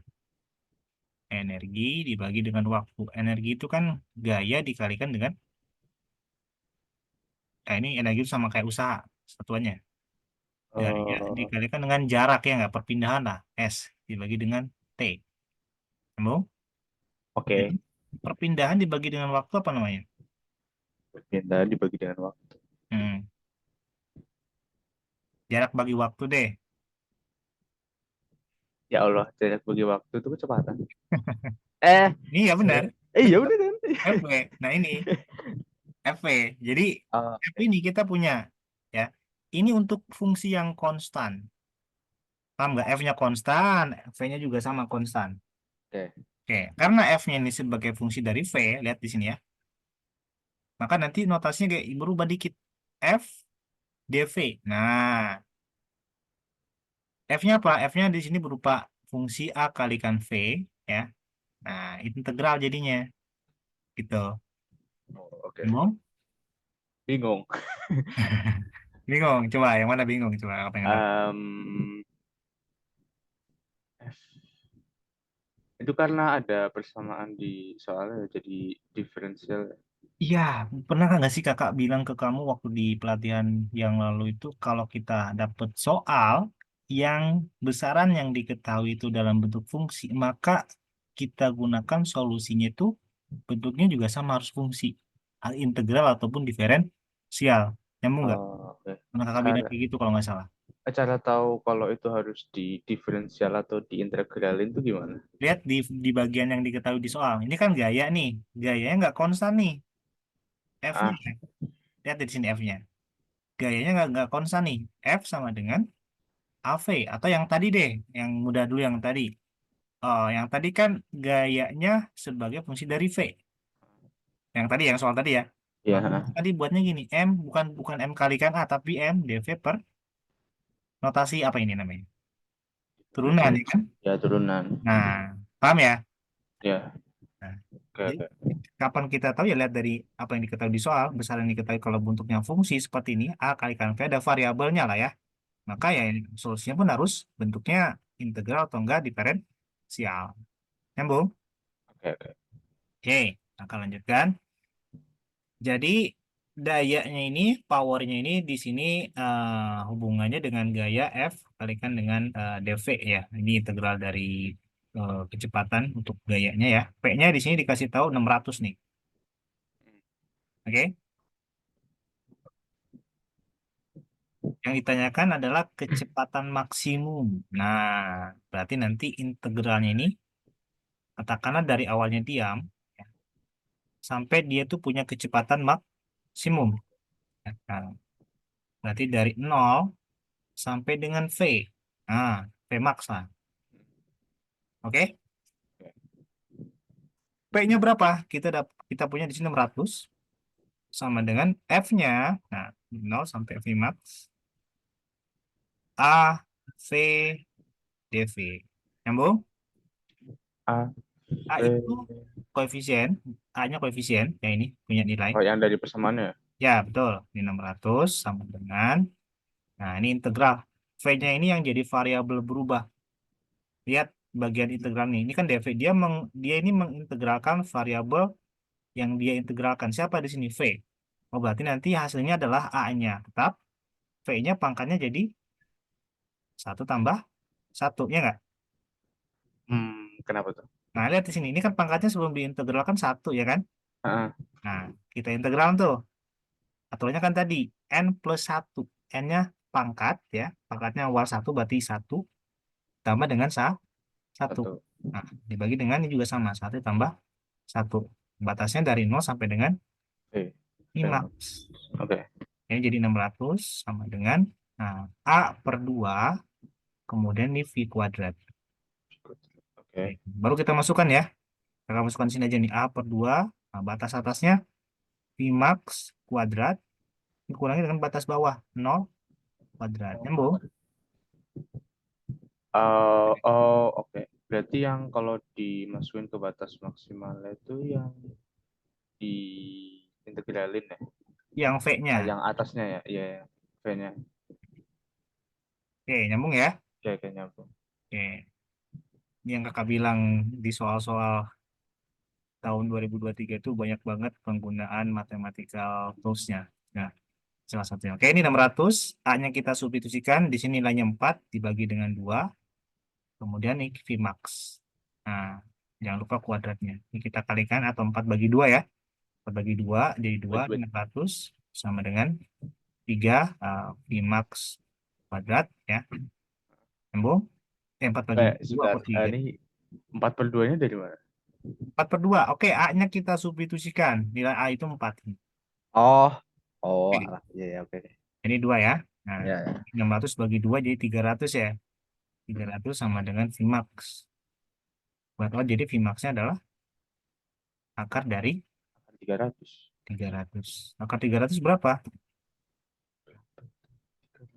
Energi dibagi dengan waktu. Energi itu kan gaya dikalikan dengan, ini energi itu sama kayak usaha satuannya. Gaya Eh, dikalikan dengan jarak ya nggak perpindahan lah. S dibagi dengan T. Nyambung? Jadi oke. perpindahan dibagi dengan waktu apa namanya? Berpindah dibagi dengan waktu. Hmm, Jarak bagi waktu deh. Ya Allah, jarak bagi waktu itu kecepatan. Eh, Ini ya benar. iya Betul. udah kan? FW. Nah ini FW. Jadi Ah, F oke. ini kita punya ya. Ini untuk fungsi yang konstan. Paham nggak? F-nya konstan, V-nya juga sama konstan. Oke. Oke, karena F-nya ini sebagai fungsi dari V, lihat di sini ya. Maka nanti notasinya kayak berubah dikit. F dV. Nah, F-nya apa? F-nya di sini berupa fungsi A kalikan V ya. Nah, itu integral jadinya gitu. Oh, oke. Bingung? Bingung. Bingung. Coba yang mana bingung? Coba aku pengen tahu. Em, itu karena ada persamaan di soalnya jadi diferensial. Iya, pernah nggak sih kakak bilang ke kamu waktu di pelatihan yang lalu itu kalau kita dapet soal yang besaran yang diketahui itu dalam bentuk fungsi, maka kita gunakan solusinya itu bentuknya juga sama harus fungsi, integral ataupun diferensial. Nyambung nggak? Oh, oke. Pernah kakak bilang Cara, kayak gitu kalau nggak salah. cara tahu kalau itu harus di diferensial atau diintegralin itu gimana? Lihat di bagian yang diketahui di soal. Ini kan gaya nih, gayanya nggak konstan nih, F-nya. Ah, Lihat di sini F-nya. Gayanya nggak konstan nih. F sama dengan AV atau yang tadi deh, yang mudah dulu yang tadi. Oh, yang tadi kan gayanya sebagai fungsi dari V. Yang tadi, yang soal tadi ya. Maka ya. tadi buatnya gini, M bukan bukan M kalikan A, tapi M dV per notasi apa ini namanya? Turunan ya kan? Ya turunan. Nah, paham ya? Ya, Nah, oke jadi oke. kapan kita tahu ya lihat dari apa yang diketahui di soal, besar yang diketahui kalau bentuknya fungsi seperti ini, A kalikan V ada variabelnya lah ya. Maka ya solusinya pun harus bentuknya integral atau enggak diferensial. Nyambung? Oke oke. Oke, akan lanjutkan. Jadi dayanya ini, powernya ini di sini hubungannya dengan gaya F kalikan dengan dV ya. Ini integral dari kecepatan untuk gayanya ya. P-nya di sini dikasih tahu 600 nih. Oke. Yang ditanyakan adalah kecepatan maksimum. Nah, berarti nanti integralnya ini katakanlah dari awalnya diam ya, sampai dia tuh punya kecepatan maksimum. Nah, berarti dari 0 sampai dengan V. Nah, V max lah. Oke? P-nya berapa? Kita punya di sini 600 sama dengan F-nya. Nah, 0 sampai V max A V dV. Nyambung? A, A V. itu koefisien, A-nya koefisien, ya ini punya nilai. Oh, yang dari persamaannya ya? Ya, betul. Ini 600 sama dengan, nah ini integral. V-nya ini yang jadi variabel berubah. Lihat bagian integral nih. Ini kan dV. Dia ini mengintegralkan variabel yang dia integralkan. Siapa di sini? V. Oh, berarti nanti hasilnya adalah A-nya. Tetap V-nya pangkatnya jadi 1 tambah 1. Ya nggak? Kenapa tuh? Nah, lihat di sini. Ini kan pangkatnya sebelum diintegralkan 1, ya kan? Ah, Nah, kita integral tuh. Aturannya kan tadi N+1. N-nya pangkat, ya. Pangkatnya awal 1 berarti 1 tambah dengan 1. satu. Nah, dibagi dengan ini juga sama. 1 tambah 1. Batasnya dari 0 sampai dengan V. ini V. max. Oke. Ini jadi 600 sama dengan nah, A/2, kemudian ini V kuadrat. Oke. Oke. Baru kita masukkan ya. Kita masukkan sini aja nih A/2. Nah, batas atasnya V max kuadrat. Dikurangi dengan batas bawah 0 kuadrat. Nyambung? Oke. Berarti yang kalau dimasukin ke batas maksimalnya itu yang diintegralin ya? Yang V-nya. Yang atasnya ya? Iya, ya. V-nya. Oke, nyambung ya. Oke, oke, nyambung. Oke. Ini yang kakak bilang di soal-soal tahun 2023 itu banyak banget penggunaan mathematical tools-nya. Nah, salah satunya. Oke, ini 600. A-nya kita substitusikan. Di sini nilainya 4 dibagi dengan 2. Kemudian ini Vmax. Nah, jangan lupa kuadratnya. Ini kita kalikan atau 4 bagi 2 ya. 4 bagi 2 jadi 2 Wait, wait. 600 sama dengan 3 Vmax kuadrat ya. Nyambung? 4 bagi Eh, 2 sebentar. per 3. Ini 4/2-nya dari mana? 4 per 2. Oke, A-nya kita substitusikan. Nilai A itu 4. Oh, oh, Oke, alah. Iya, ya, oke. ini 2 ya. Nah, Ya, ya. 600 bagi 2 jadi 300 ya. 300 sama dengan Vmax. Oh, jadi Vmax-nya adalah akar dari 300. 300. Akar 300 berapa?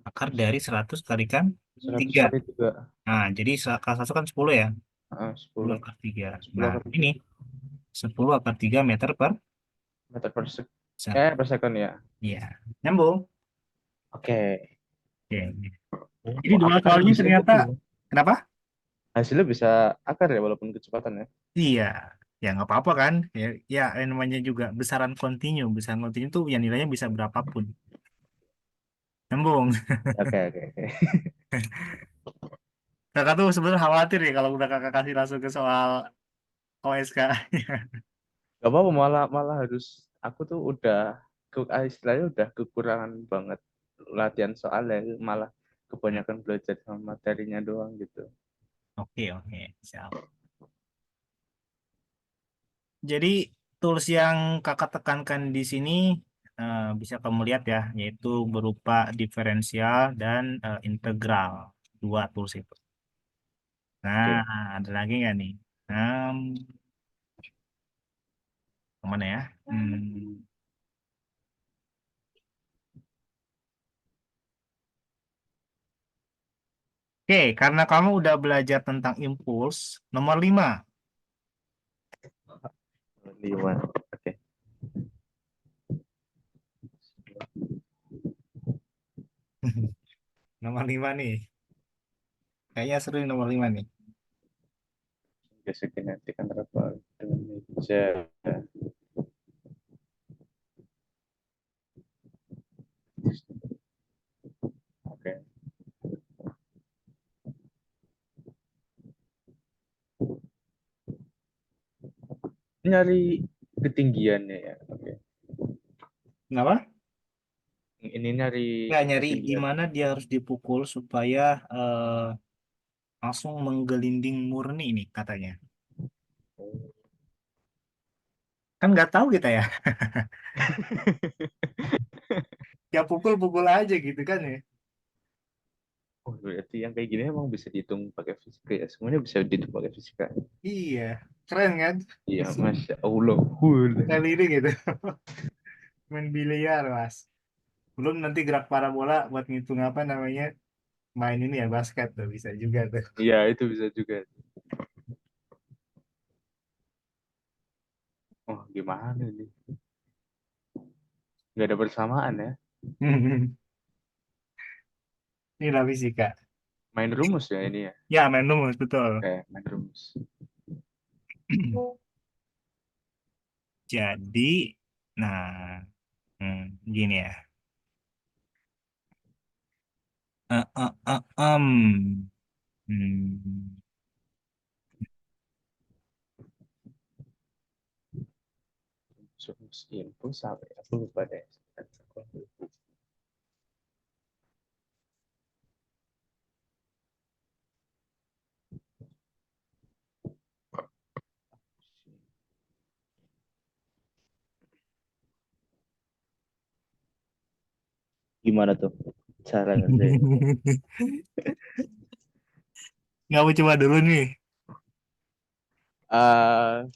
Akar dari 100 kalikan 100 3. kali 3. Nah, jadi akar 1 kan 10 ya. 10 10. akar 3. 10 Nah, kali ini 3. 10 akar 3 meter per Meter per second. second. Per second ya. Iya, nyambung. Oke. Oke. Oh, Jadi dua akar soalnya bisa ternyata, gitu ya. kenapa? Hasilnya bisa akar ya walaupun kecepatan ya. Iya, ya nggak apa-apa kan. Ya, ya yang namanya juga besaran kontinu tuh yang nilainya bisa berapapun. Nyambung. Oke, oke, oke. Kakak tuh sebenarnya khawatir ya kalau udah kakak kasih langsung ke soal OSK. Gak apa-apa, malah malah harus aku tuh udah istilahnya udah kekurangan banget latihan soalnya, malah kebanyakan belajar sama materinya doang gitu. Oke, oke, siap. Jadi tools yang kakak tekankan di sini bisa kamu lihat ya, yaitu berupa diferensial dan integral. Dua tools itu. Nah, Oke. ada lagi nggak nih? Um, Kemana ya? Oke, karena kamu udah belajar tentang impuls, nomor 5. 5. Oke. Nomor 5 nih. Kayaknya seru nih nomor 5 nih. Geser kinetik antara apa dengan meja. nyari ketinggiannya ya. Oke. Kenapa? Ini nyari Nggak nyari ketinggian. gimana dia harus dipukul supaya langsung menggelinding murni ini katanya. Oh. Kan nggak tahu kita ya. Ya pukul-pukul aja gitu kan ya. Oh, berarti yang kayak gini emang bisa dihitung pakai fisika ya. Semuanya bisa dihitung pakai fisika. Iya, keren kan? Iya, Masya Allah. Hul. Kali ini gitu. Main biliar, Mas. Belum nanti gerak parabola buat ngitung apa namanya? Main ini ya basket tuh bisa juga tuh. Iya, itu bisa juga. Oh, gimana nih? Nggak ada bersamaan ya. Inilah fisika. Main rumus ya ini ya. Ya, main rumus betul. Kayak main rumus. Jadi, nah, gini ya. Eh, eh, eh, Hmm. Rumus impuls apa ya? Aku lupa deh. Gimana tuh cara ngerjain? Nggak mau coba dulu nih. Ah,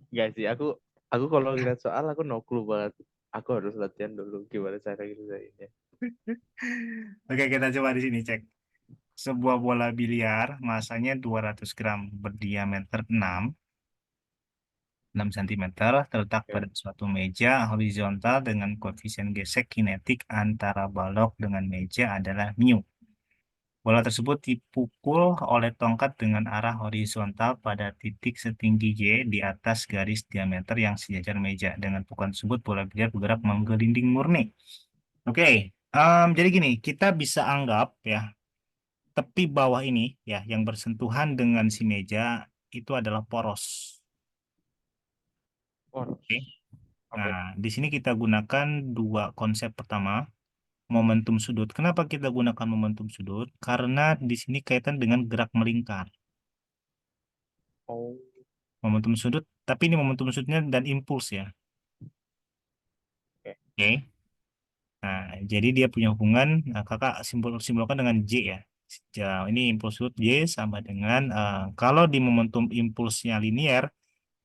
Enggak sih, aku kalau ngeliat soal aku no clue banget. Aku harus latihan dulu gimana cara ngerjainnya. Oke, kita coba di sini cek. Sebuah bola biliar masanya 200 gram berdiameter 6 cm terletak Ya. pada suatu meja horizontal dengan koefisien gesek kinetik antara balok dengan meja adalah mu. Bola tersebut dipukul oleh tongkat dengan arah horizontal pada titik setinggi Y di atas garis diameter yang sejajar meja. Dengan pukulan tersebut, bola biliar bergerak menggelinding murni. Oke, jadi gini, kita bisa anggap ya, tepi bawah ini ya, yang bersentuhan dengan si meja itu adalah poros. Poros. Oke. Nah, Oke. di sini kita gunakan dua konsep pertama, momentum sudut. Kenapa kita gunakan momentum sudut? Karena di sini kaitan dengan gerak melingkar. Oh, Momentum sudut, tapi ini momentum sudutnya dan impuls ya. oke. Oke. Nah, jadi dia punya hubungan, kakak simbolkan dengan J ya. Ini impuls sudut J sama dengan, kalau di momentum impulsnya linier,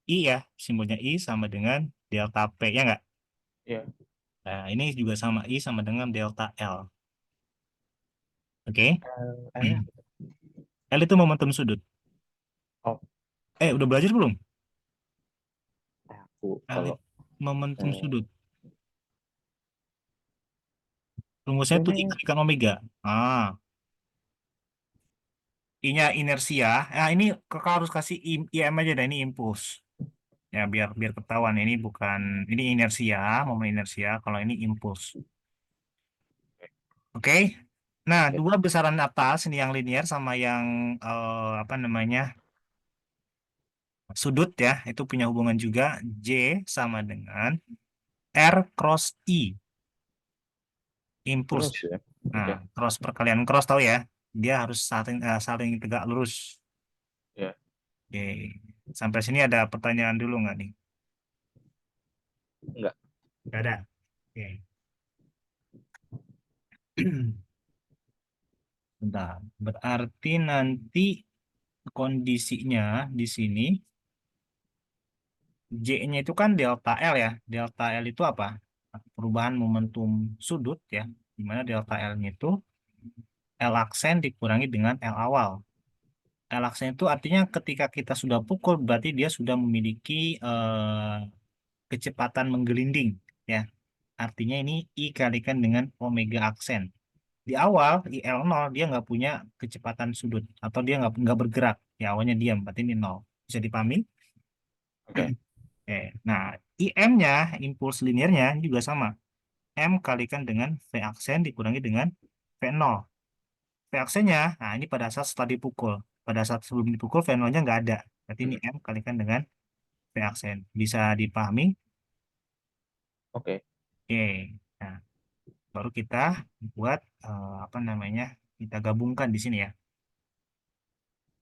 I ya, simbolnya I sama dengan delta P, ya nggak? Ya. Nah, ini juga sama I sama dengan delta L. Oke. Enak. L itu momentum sudut. Oh, Udah belajar belum? aku L kalau itu momentum eh, sudut. Rumusnya tuh I ini kalikan omega. Ah, I-nya inersia. Nah, ini kakak harus kasih IM aja dah, ini impuls. Ya, biar biar ketahuan ini bukan, ini inersia, momen inersia, kalau ini impuls. Oke. Nah, ya, dua besaran atas ini yang linear sama yang apa namanya? Sudut ya, itu punya hubungan juga J sama dengan R cross I, impuls. terus ya. Nah, Oke. cross perkalian cross tahu ya. Dia harus saling tegak lurus. Ya, Oke. Sampai sini ada pertanyaan dulu nggak nih? enggak. Nggak ada. Oke. Bentar. Berarti nanti kondisinya di sini J-nya itu kan delta L ya. Delta L itu apa? Perubahan momentum sudut ya. Di mana delta L-nya itu L aksen dikurangi dengan L awal. L aksen itu artinya ketika kita sudah pukul berarti dia sudah memiliki kecepatan menggelinding ya. Artinya ini I kalikan dengan omega aksen. Di awal IL0 dia nggak punya kecepatan sudut atau dia nggak bergerak. Ya awalnya diam, berarti ini nol. Bisa dipahami? Oke. Oke. Nah, IM-nya, impuls linearnya juga sama. M kalikan dengan V aksen dikurangi dengan V0. V aksennya, nah ini pada saat setelah dipukul. pada saat sebelum dipukul V0-nya nggak ada. Berarti ini Hmm. M kalikan dengan V aksen. Bisa dipahami? Oke. Oke. Nah, baru kita buat apa namanya? Kita gabungkan di sini ya.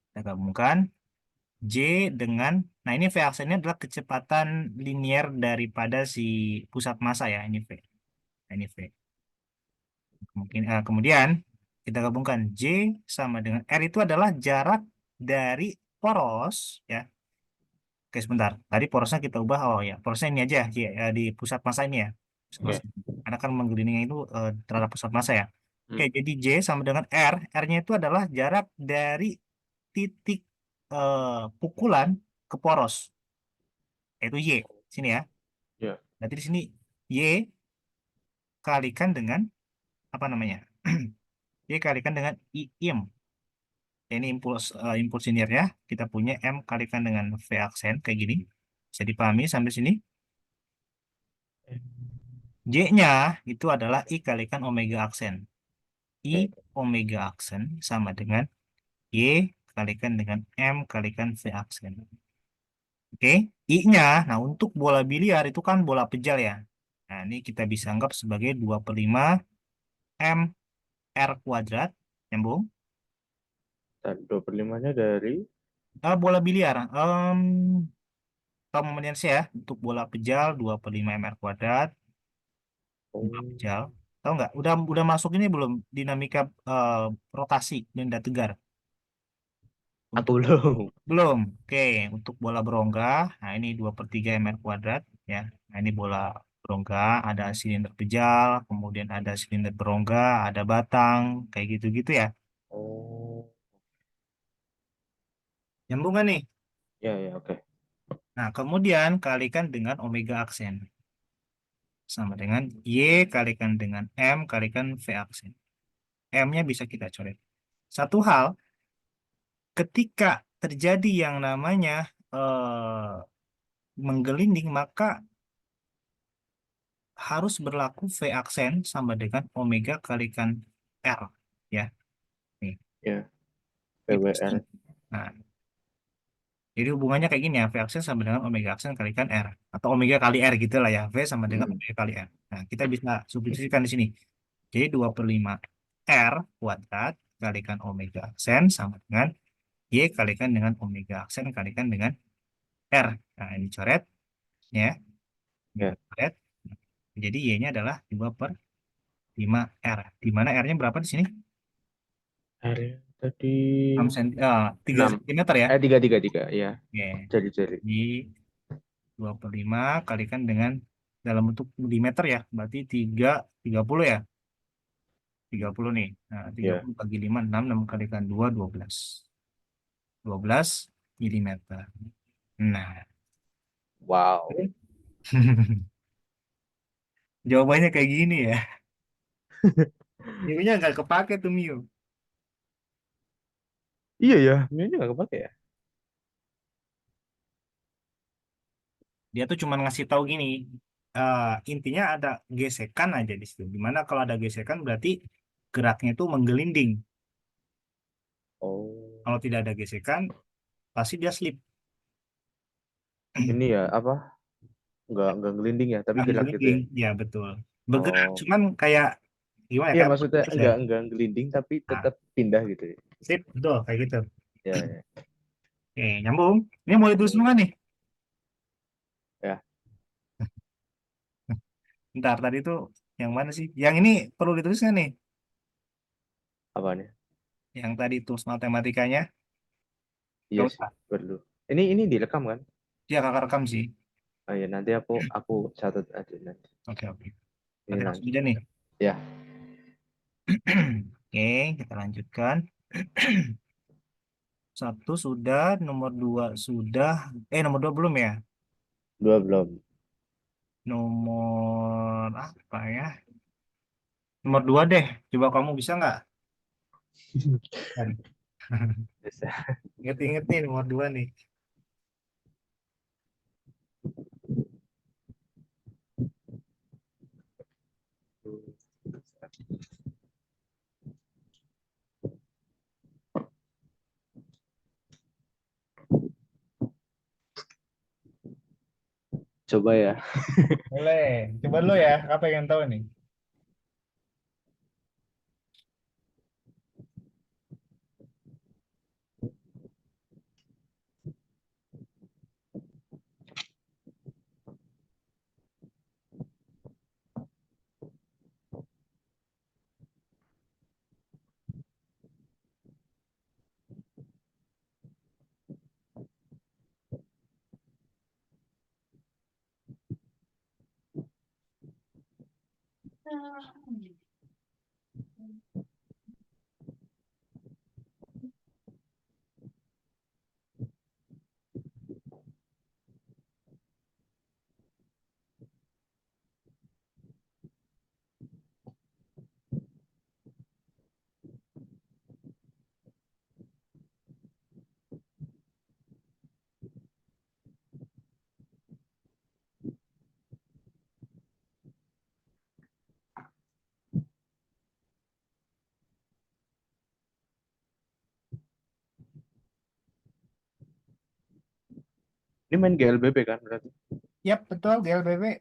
Kita gabungkan J dengan, nah ini V aksennya adalah kecepatan linier daripada si pusat massa ya, ini V. Nah, ini V. Kemudian kita gabungkan J sama dengan R itu adalah jarak dari poros ya. Oke, sebentar. Tadi porosnya kita ubah. Oh ya, porosnya ini aja J, di pusat massa ini ya. Pusat massa. Oke. Karena kan menggelindingnya itu terhadap pusat massa ya. Oke, Hmm. jadi J sama dengan R. R-nya itu adalah jarak dari titik pukulan ke poros, yaitu Y. Sini ya. Ya. Berarti di sini Y kalikan dengan apa namanya? Y kalikan dengan IM. Ini impuls linearnya. Kita punya M kalikan dengan V aksen kayak gini. Bisa dipahami sampai sini. J-nya itu adalah I kalikan omega aksen. I Oke. omega aksen sama dengan Y kalikan dengan M kalikan V aksen. Oke, I-nya, nah untuk bola biliar itu kan bola pejal ya. Nah, ini kita bisa anggap sebagai 2/5 M R kuadrat. Nyambung. Dan 2/5-nya dari. Bola biliar. Tahu momennya ya, untuk bola pejal 2/5 M R kuadrat. Bola Oh, pejal. Tahu nggak? Udah masuk ini belum? Dinamika rotasi benda tegar. aku Untuk belum. belum. Oke, untuk bola berongga, nah ini 2/3 MR kuadrat ya. Nah, ini bola berongga, ada silinder pejal, kemudian ada silinder berongga, ada batang, kayak gitu-gitu ya. Oh, Nyambung kan nih? ya ya, oke. Nah, kemudian kalikan dengan omega aksen. Sama dengan Y kalikan dengan M kalikan V aksen. M-nya bisa kita coret. Satu hal, ketika terjadi yang namanya menggelinding, maka harus berlaku V aksen sama dengan omega kalikan R ya. Nih, Ya, itu sih. PWR. Nah, jadi hubungannya kayak gini ya, V aksen sama dengan omega aksen kalikan R atau omega kali R gitu lah ya, V sama dengan Hmm. omega kali R. Nah, kita bisa substitusikan di sini. Jadi 2/5 R kuadrat kalikan omega aksen sama dengan Y kalikan dengan omega aksen kalikan dengan R. Nah, ini coret ya. Ini Ya, coret. Jadi Y-nya adalah 2/5 R. Di mana R-nya berapa di sini? area tadi 3 6. cm ya. 3 3 3 ya. Oke. Jari-jari. Jadi 2/5 kalikan dengan dalam bentuk milimeter ya. Berarti 30 ya. 30 nih. Nah, tiga Ya. puluh bagi 5 6 6 kalikan 2 12. 12 milimeter. Nah, Wow. jawabannya kayak gini ya. Mio-nya nggak kepake tuh Mio. Iya ya, ini nggak kepake ya. Dia tuh cuma ngasih tahu gini. eh, Intinya ada gesekan aja di situ. Dimana kalau ada gesekan berarti geraknya itu menggelinding. Oh, Kalau tidak ada gesekan, pasti dia slip. ini ya apa? Nggak ngelinding ya, tapi gerak gitu Menggelinding, ya. ya betul. Bergerak, Oh, cuman kayak gimana ya? iya Kayak maksudnya bergerak ya. nggak ngelinding tapi Nah, tetap pindah gitu ya. sip, betul kayak gitu. Ya, ya. Oke, nyambung. Ini mau ditulis semua nih. Ya, Ntar tadi tuh yang mana sih? Yang ini perlu ditulis nggak nih? apa nih? Yang tadi tools matematikanya. Iya Gak sih, usah. perlu. Ini direkam kan? Ya kakak rekam sih. Oh ya, nanti aku catat aja nanti. Oke, oke. Ini Berarti langsung nanti. aja nih. Ya, Oke, kita lanjutkan. Satu sudah, nomor dua sudah. Nomor dua belum ya? dua belum. Nomor apa ya? Nomor dua deh. Coba kamu bisa nggak? Kan. Bisa. Ingat-ingat nih nomor dua nih. Coba ya. Boleh. Coba dulu ya, apa yang tahu nih? Ini main GLBB kan berarti? Yap, betul, GLBB.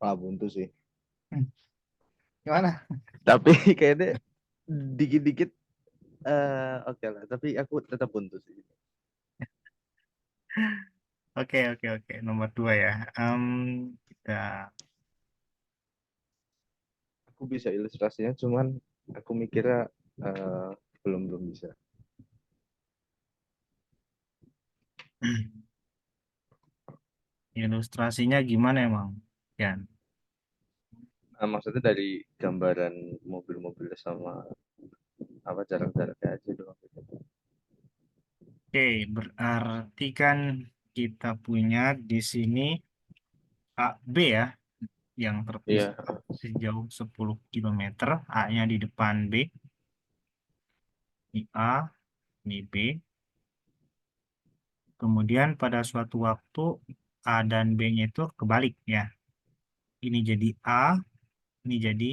Wah, buntu sih. Gimana? Tapi kayaknya dikit-dikit oke lah. Tapi aku tetap buntu sih. Oke, oke, oke. Nomor 2 ya. Kita Aku bisa ilustrasinya, cuman aku mikirnya belum belum bisa. ilustrasinya gimana emang? Ya. Nah, maksudnya dari gambaran mobil-mobil sama apa jarak-jaraknya aja doang. Oke, berarti kan kita punya di sini A, B ya, yang terpisah Iya, sejauh 10 kilometer. A-nya di depan B, ini A, ini B. Kemudian pada suatu waktu A dan B-nya itu kebalik ya. Ini jadi A, ini jadi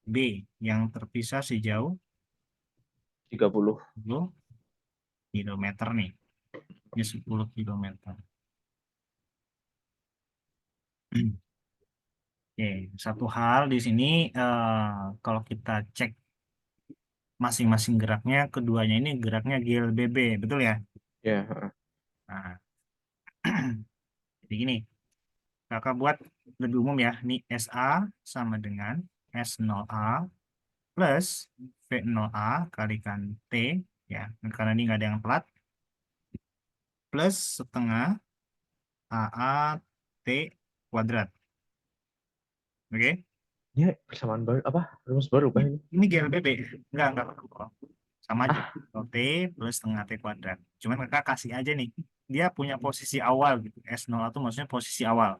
B yang terpisah sejauh 30. 10 kilometer nih. Ini 10 kilometer. Oke, satu hal di sini kalau kita cek masing-masing geraknya, keduanya ini geraknya GLBB, betul ya? Ya, heeh. Nah, jadi gini, kakak buat lebih umum ya. Ini SA sama dengan S0A plus V0A kalikan T, ya. Karena ini nggak ada yang pelat, plus setengah AA T kuadrat. Oke? Ini persamaan baru apa? Rumus baru Ini, kan ini? ini GLBB. Enggak perlu. Sama aja. Ah, T plus setengah T kuadrat. Cuman kakak kasih aja nih. Dia punya posisi awal gitu. S0 itu maksudnya posisi awal.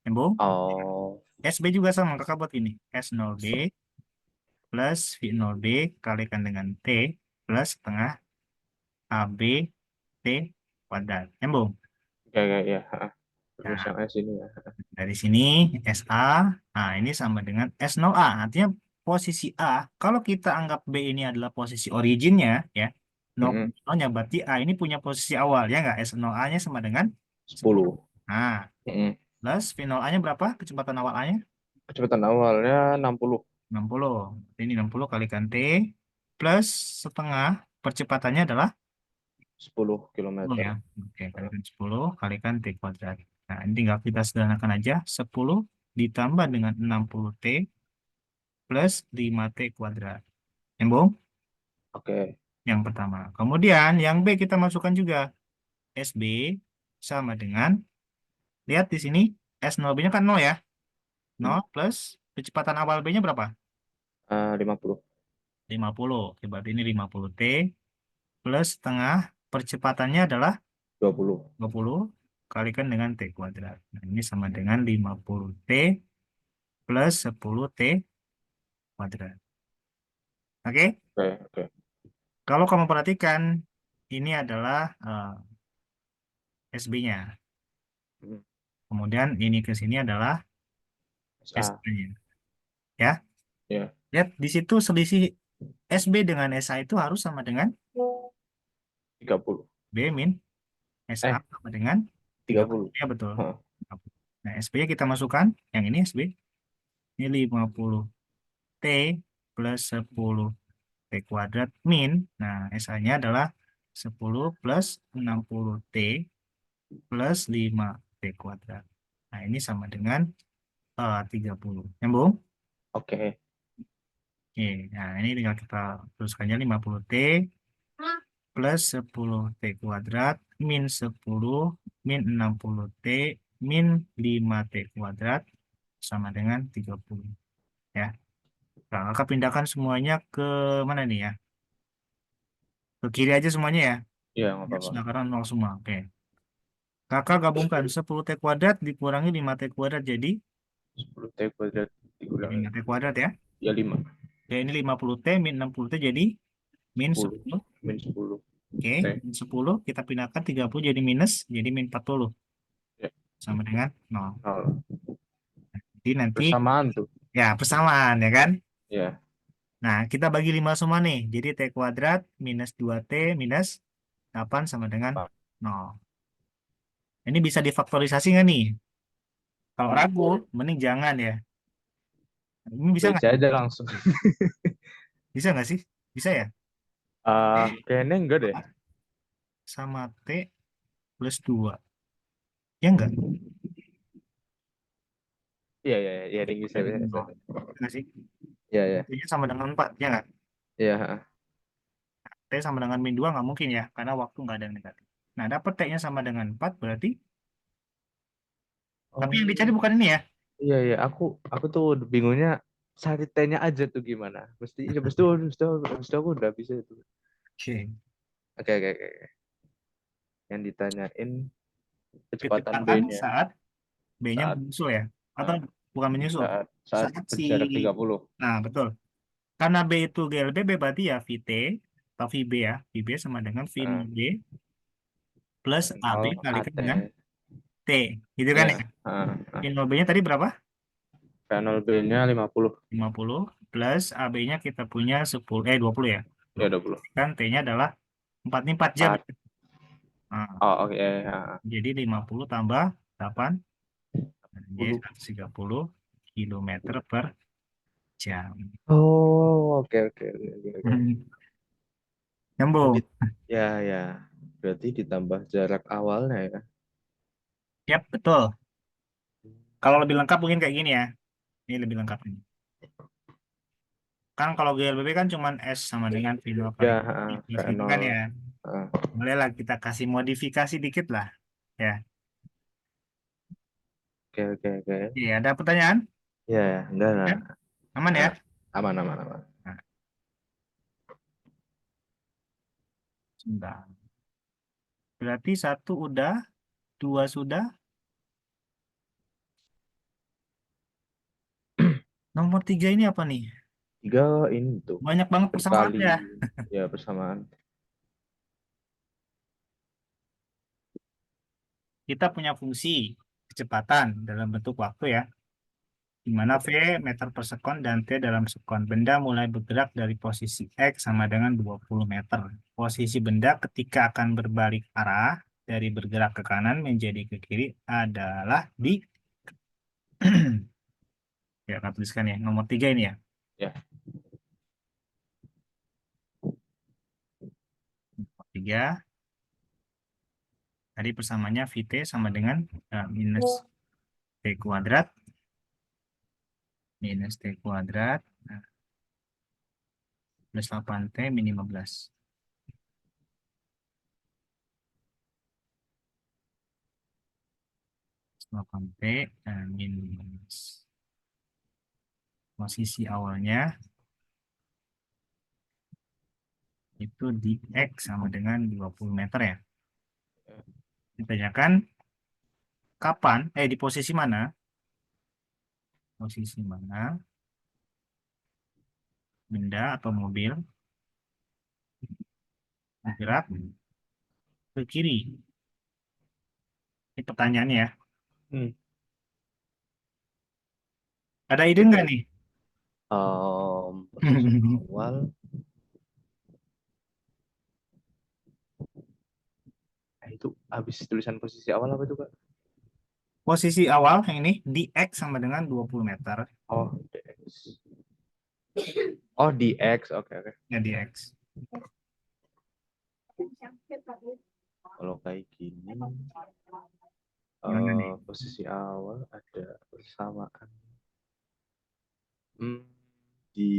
Nyambung? oh, SB juga sama. Kakak buat ini. S0B plus V0B kalikan dengan T plus setengah AB T kuadrat. Nyambung? kayak ya, heeh. Rumus Nah, yang S ini ya. dari sini SA. Nah, ini sama dengan S0A. Artinya posisi A. Kalau kita anggap B ini adalah posisi originnya, ya. Mm-mm. 0-nya berarti A ini punya posisi awal, ya nggak? S0A-nya sama dengan 10. 10. Nah, Mm-mm. plus V0A-nya berapa? Kecepatan awal A-nya? Kecepatan awalnya 60. 60. Ini 60 kalikan T. Plus setengah percepatannya adalah 10 10 kilometer. ya. Oke, kalikan 10 kalikan T kuadrat. Nah, ini tinggal kita sederhanakan aja. 10 ditambah dengan 60T plus 5T kuadrat. Nyambung? Oke. Yang pertama. Kemudian yang B kita masukkan juga. SB sama dengan, lihat di sini, S0B-nya kan 0 ya. Hmm. 0 plus kecepatan awal B-nya berapa? 50. 50. Oke, berarti ini 50T plus setengah percepatannya adalah 20. 20 kalikan dengan T kuadrat. Nah, ini sama dengan 50T plus 10T kuadrat. Oke? Oke, oke. Kalau kamu perhatikan, ini adalah SB-nya. Hmm. Kemudian ini ke sini adalah SA. SA-nya. Ya, Ya, lihat di situ selisih SB dengan SA itu harus sama dengan 30. B min SA Eh, sama dengan 30. 30. Ya, betul. Heeh. Nah, SB-nya kita masukkan. Yang ini SB. Ini 50T plus 10T kuadrat min. Nah, SA-nya adalah 10 plus 60T plus 5T kuadrat. Nah, ini sama dengan 30. Nyambung? Oke. Oke, nah ini tinggal kita teruskannya 50T plus 10T kuadrat min 10 min 60T min 5T kuadrat sama dengan 30. Ya. Nah, kakak pindahkan semuanya ke mana nih ya? Ke kiri aja semuanya ya. Ya, nggak Ya, apa-apa. sudah karena 0 semua. Oke. Kakak gabungkan 10T kuadrat dikurangi 5T kuadrat Sepuluh T kuadrat jadi dikurangi 5T kuadrat ya. ya 5. Ya, ini 50T min 60T jadi min 10. 10. Min 10 Oke, T. min 10 kita pindahkan 30 jadi minus, jadi min 40 Ya, sama dengan 0. 0. Jadi nanti Persamaan tuh. ya persamaan ya kan? Ya, Nah, kita bagi 5 semua nih. Jadi T kuadrat minus 2T minus 8 sama dengan 0. Ini bisa difaktorisasi nggak nih? Kalau ragu, mending jangan ya. Ini B bisa nggak? aja langsung. Bisa nggak sih? Bisa ya? Kayaknya enggak deh. Sama T plus 2. Ya enggak? Iya, iya, iya, iya, tinggi saya. Jadi Bisa, nol. bisa. Nggak sih? Iya, iya. T-nya sama dengan 4, ya nggak? Iya, ha. T sama dengan min 2 nggak mungkin ya, karena waktu nggak ada yang negatif. Nah, dapat T-nya sama dengan 4 berarti, tapi yang dicari Oh, bukan ini ya. iya, iya. Aku tuh bingungnya cari T-nya aja tuh gimana. Mesti aku udah bisa itu. Oke. Oke, oke, oke, oke. Yang ditanyain kecepatan Kecepatan B-nya saat B-nya saat menyusul ya. Atau ah, bukan menyusul. saat saat Saat si, berjarak 30. nah betul. Karena B itu GLB, B berarti ya VT atau VB ya. VB sama dengan V Ah, nol B plus AB nol kalikan AT. dengan T. Gitu kan Ya, ya. V ah. nol B-nya tadi berapa? Channel B-nya 50. 50 plus AB-nya kita punya 10, 20 ya. Ya, 20. 20. Kan T-nya adalah 4 ini 4 jam. 4. Nah, Oh, oke. jadi 50 tambah 8, jadi 10. 130 kilometer per jam. Oh, oke, oke, oke, oke, oke. Hmm. Oh, Nyambung. ya, ya. Berarti ditambah jarak awalnya ya. Yap, betul. Kalau lebih lengkap mungkin kayak gini ya. Ini lebih lengkap ini. Kan kalau GLBB kan cuman S sama dengan V2 kali Ya, I plus kayak gitu kan nol. ya. Ah, Bolehlah kita kasih modifikasi dikit lah. Ya. oke, oke, oke. Iya, ada pertanyaan? Ya, ya, enggak, enggak. Ya? Aman ya? Ah, aman, aman, aman. Nah, sebentar. Berarti satu udah, dua sudah. Nomor tiga ini apa nih? Tiga ini tuh Banyak banget persamaan berkali ya. ya persamaan. Kita punya fungsi kecepatan dalam bentuk waktu ya. Di mana V meter per sekon dan T dalam sekon. Benda mulai bergerak dari posisi X sama dengan 20 meter. Posisi benda ketika akan berbalik arah dari bergerak ke kanan menjadi ke kiri adalah di ya akan tuliskan ya nomor tiga ini ya. Ya, Nomor tiga tadi persamanya VT sama dengan minus T kuadrat nah, plus 8T min 15. 8T min 15. Posisi awalnya itu di X sama dengan 20 meter ya. Ditanyakan kapan, di posisi mana benda atau mobil bergerak ke kiri. Ini pertanyaannya ya. hmm, Ada ide coba nggak ya. nih? Posisi awal itu habis tulisan posisi awal apa itu kak? Posisi awal yang ini di X sama dengan 20 meter. Oh, DX. Oh, DX. Oke, oke. Ya di X. Kalau kayak gini, Gimana nih? posisi awal ada persamaan. Hmm, di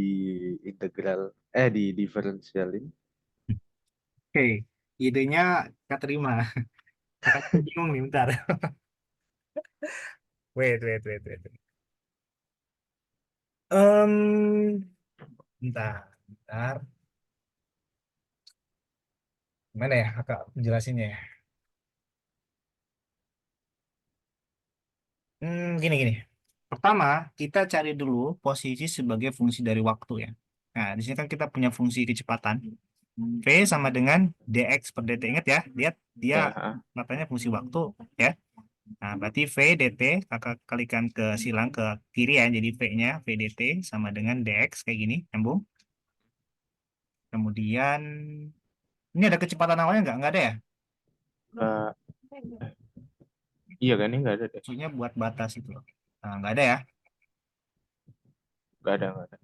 integral, di diferensialin. Oke, idenya kita terima. Kakak bingung nih, bentar. Wait. Bentar. Gimana ya kakak jelasinnya ya? Gini. Pertama, kita cari dulu posisi sebagai fungsi dari waktu ya. Nah, di sini kan kita punya fungsi kecepatan. V sama dengan dx per dt. Ingat ya, lihat dia Ya, ha. matanya fungsi waktu ya. Nah, berarti V dt kakak kalikan ke silang ke kiri ya. Jadi V-nya V dt sama dengan dx kayak gini, nyambung. Kemudian ini ada kecepatan awalnya nggak? Nggak ada ya? Nggak, iya kan ini nggak ada deh. Maksudnya buat batas itu loh. Nah, nggak ada ya. nggak ada, nggak ada.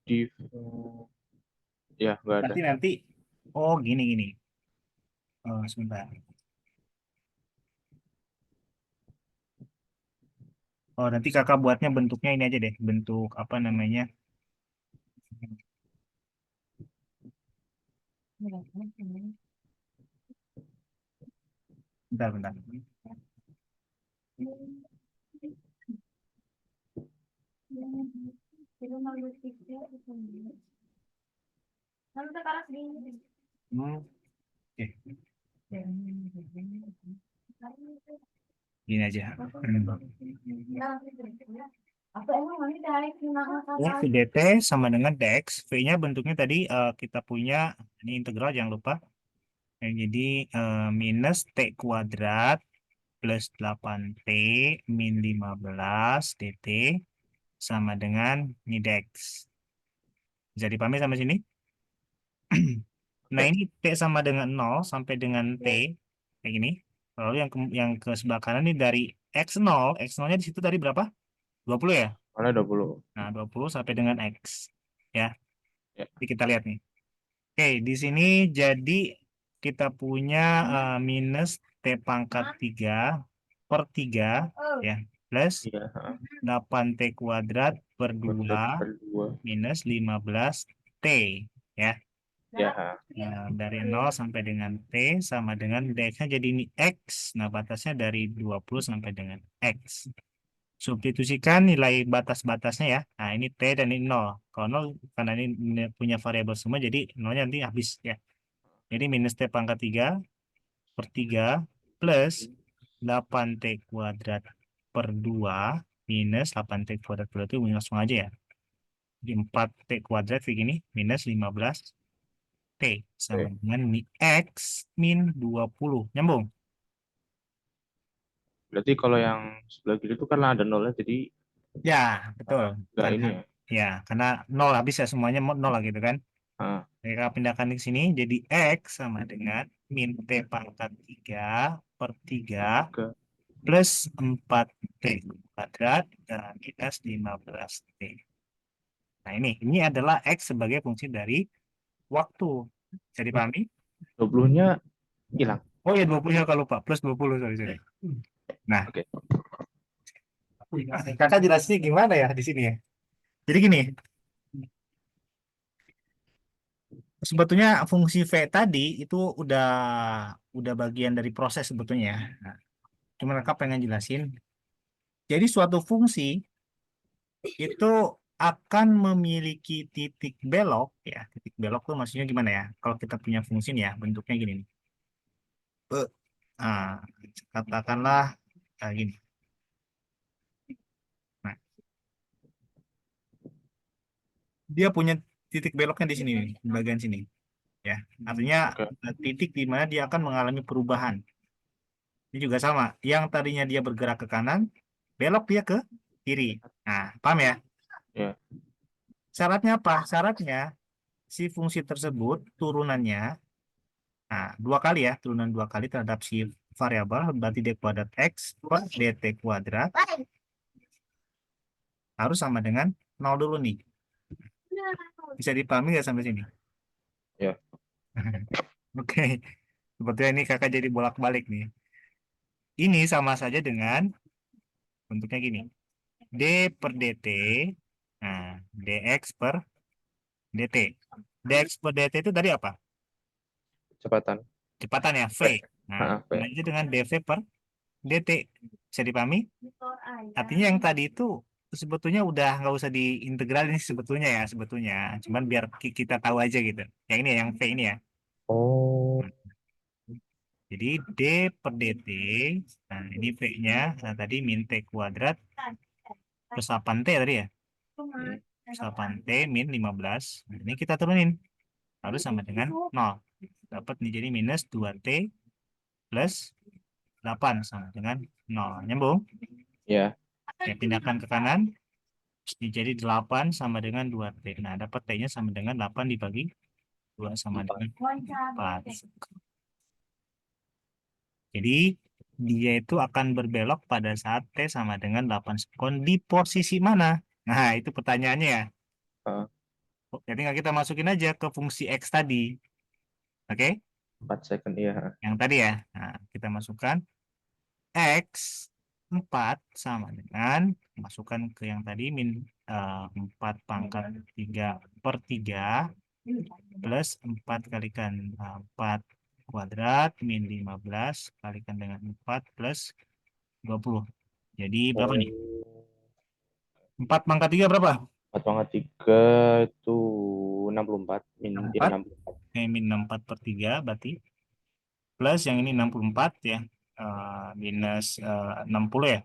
Div, ya nggak ada. Berarti nanti, oh gini. Oh, sebentar. Oh, nanti kakak buatnya bentuknya ini aja deh. Bentuk apa namanya? Bentar. Hmm, oke. Gini aja. Ya, VDT sama dengan DX. V-nya bentuknya tadi kita punya, ini integral jangan lupa. Jadi minus T kuadrat plus 8T min 15 dt sama dengan ini DX. Bisa dipahami sampai sini? Nah, Oke. ini T sama dengan 0 sampai dengan T. Kayak gini. Lalu yang ke sebelah kanan ini dari X0. X0-nya di situ tadi berapa? 20 ya? Mana 20? Nah, 20 sampai dengan X. Ya, Ya. jadi kita lihat nih. Oke, di sini jadi kita punya minus T pangkat 3 per 3 ya, plus Iya. 8T kuadrat per Kuadrat 2 per 2. minus 15T ya. Ya. Nah, dari 0 sampai dengan T sama dengan dx-nya jadi ini X. Nah, batasnya dari 20 sampai dengan X. Substitusikan nilai batas-batasnya ya. Nah, ini T dan ini 0. Kalau 0, karena ini punya variabel semua, jadi 0-nya nanti habis ya. Jadi minus T pangkat 3 per 3 plus 8T kuadrat per 2 minus 8T kuadrat per 2 itu langsung aja ya. Jadi 4T kuadrat kayak gini minus 15 T sama Oke. dengan X min 20. Nyambung? Berarti kalau yang sebelah kiri itu karena ada nolnya, jadi Ya, betul. nggak Karena ini ya. ya, karena 0 habis ya semuanya 0 lah gitu kan. Ah, Jadi kalau pindahkan ke sini jadi X sama dengan min T pangkat 3 per 3 tiga. plus 4T kuadrat dan minus 15T. Nah, ini adalah X sebagai fungsi dari waktu. Bisa dipahami? 20-nya hilang. Oh ya, 20 kalau lupa. Plus 20, sorry. Nah, Oke. kakak jelasnya gimana ya di sini ya? Jadi gini, sebetulnya fungsi V tadi itu udah bagian dari proses sebetulnya. Nah, cuma kakak pengen jelasin. Jadi suatu fungsi itu akan memiliki titik belok ya. Titik belok tuh maksudnya gimana ya? Kalau kita punya fungsi nih ya, bentuknya gini nih. Eh, Nah, katakanlah gini. Nah, dia punya titik beloknya di sini nih, di bagian sini ya. Artinya Oke. titik di mana dia akan mengalami perubahan. Ini juga sama. Yang tadinya dia bergerak ke kanan, belok dia ke kiri. Nah, paham ya? Ya. Syaratnya apa? Syaratnya si fungsi tersebut turunannya, nah, dua kali ya, turunan dua kali terhadap si variabel, berarti d kuadrat x per dt kuadrat harus sama dengan 0 dulu nih. Bisa dipahami nggak sampai sini? Ya. Oke, sebetulnya ini kakak jadi bolak-balik nih. Ini sama saja dengan bentuknya gini. D per dt, nah, dx per dt. Dx per dt itu tadi apa? Kecepatan. Kecepatan ya, V. V. Nah, Ah, V. lanjut dengan dv per dt. Bisa dipahami? Artinya yang tadi itu sebetulnya udah nggak usah diintegral ini sebetulnya ya, sebetulnya. Cuman biar kita tahu aja gitu. Yang ini ya, yang V ini ya. Oh. Jadi D per dt, nah ini V-nya, nah tadi min T kuadrat plus 8T tadi ya. Hmm. Plus 8T min 15. Nah, ini kita turunin. Harus sama dengan 0. Dapat nih jadi minus 2T plus 8 sama dengan 0. Nyambung? Ya. Ya, pindahkan ke kanan. Ini jadi 8 sama dengan 2T. Nah, dapat T-nya sama dengan 8 dibagi 2 sama Empat. dengan 4. Jadi, dia itu akan berbelok pada saat T sama dengan 8 sekon di posisi mana? Nah, itu pertanyaannya ya. Heeh, Jadi nggak kita masukin aja ke fungsi X tadi. Oke? 4 second iya. Yang tadi ya. Nah, kita masukkan X 4 sama dengan masukkan ke yang tadi 4 pangkat 3/3 plus 4 kalikan 4 kuadrat min 15 kalikan dengan 4 plus 20. Jadi berapa nih? Oh, 4 pangkat 3 berapa? 4 pangkat 3 itu 64 min ya 64. 64. Min 64/3 berarti. Plus yang ini 64 ya. Minus 60 ya.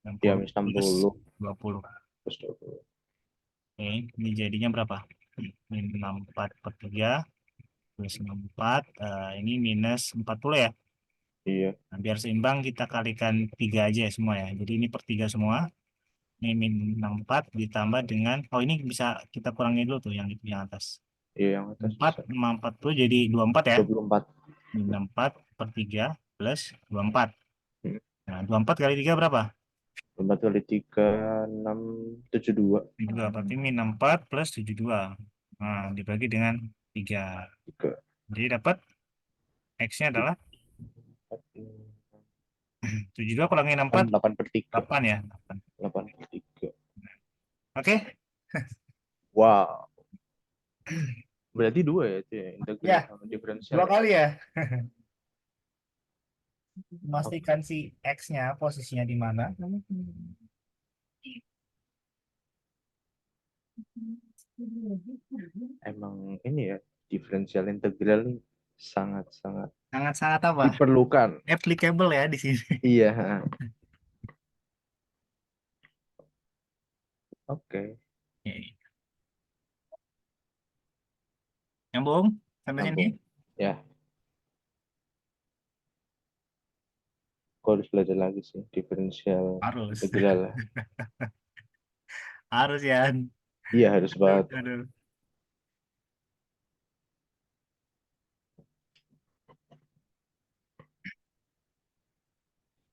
enam Ya puluh min plus 60 20. plus 20. Oke, ini jadinya berapa? Min 64/3 plus 64. Ini minus 40 ya. Iya, Nah, biar seimbang kita kalikan 3 aja ya semua ya. Jadi ini per 3 semua. Ini min 64 ditambah dengan, oh ini bisa kita kurangi dulu tuh yang itu yang atas. iya yang atas 4 bisa. sama 40 jadi 24 ya. 24. Min 64/3 plus 24. Hmm. Nah, 24 kali 3 berapa? 24 kali 3 6 72. 72. Berarti min 64 plus 72. Nah, dibagi dengan 3. 3 Jadi dapat X-nya adalah 72 kurangi 64, 8 per 3. 8 ya. 8. 8 per 3. Oke? Wow. Berarti dua ya itu ya, integral Ya, sama diferensial dua ya. kali ya. Oh, Memastikan si X-nya posisinya di mana. emang ini ya, diferensial integral nih sangat-sangat Sangat-sangat apa? diperlukan. Applicable ya di sini. Iya, oke. Oke. Nyambung sampai sini? Nyambung. Ya, aku harus belajar lagi sih diferensial Harus. integral. Harus ya. Iya, harus Aduh, banget. aduh.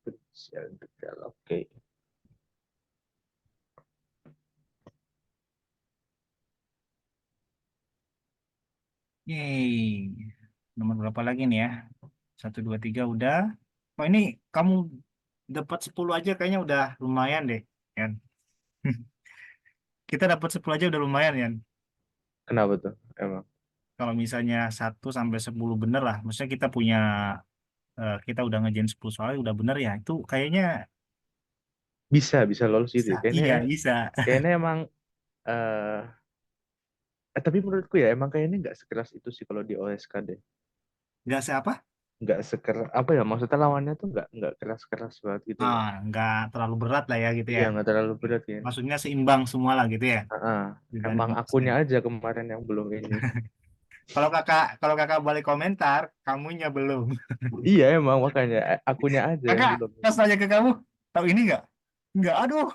Diferensial integral. Oke. Yeay. Nomor berapa lagi nih ya? 1, 2, 3 udah. Oh ini kamu dapat 10 aja kayaknya udah lumayan deh. Yan. Kita dapat 10 aja udah lumayan ya. Kenapa tuh? Emang Kalau misalnya 1 sampai 10 bener lah. Maksudnya kita punya, kita udah ngerjain 10 soal udah bener ya. Itu kayaknya bisa lolos gitu bisa. ya. Kayaknya Iya, bisa. kayaknya emang eh tapi menurutku ya emang kayaknya nggak sekeras itu sih kalau di OSK deh. Nggak seapa? Nggak sekeras apa ya, maksudnya lawannya tuh nggak keras-keras banget gitu loh. Nggak terlalu berat lah ya gitu Iya, ya. nggak terlalu berat ya. Maksudnya seimbang semua lah gitu ya. Heeh. Emang Dibanding akunya aja kemarin yang belum ini. kalau kakak balik komentar, kamunya belum. Iya emang makanya akunya aja yang Kakak, belum pas ini. nanya ke kamu, tahu ini nggak? Nggak, aduh.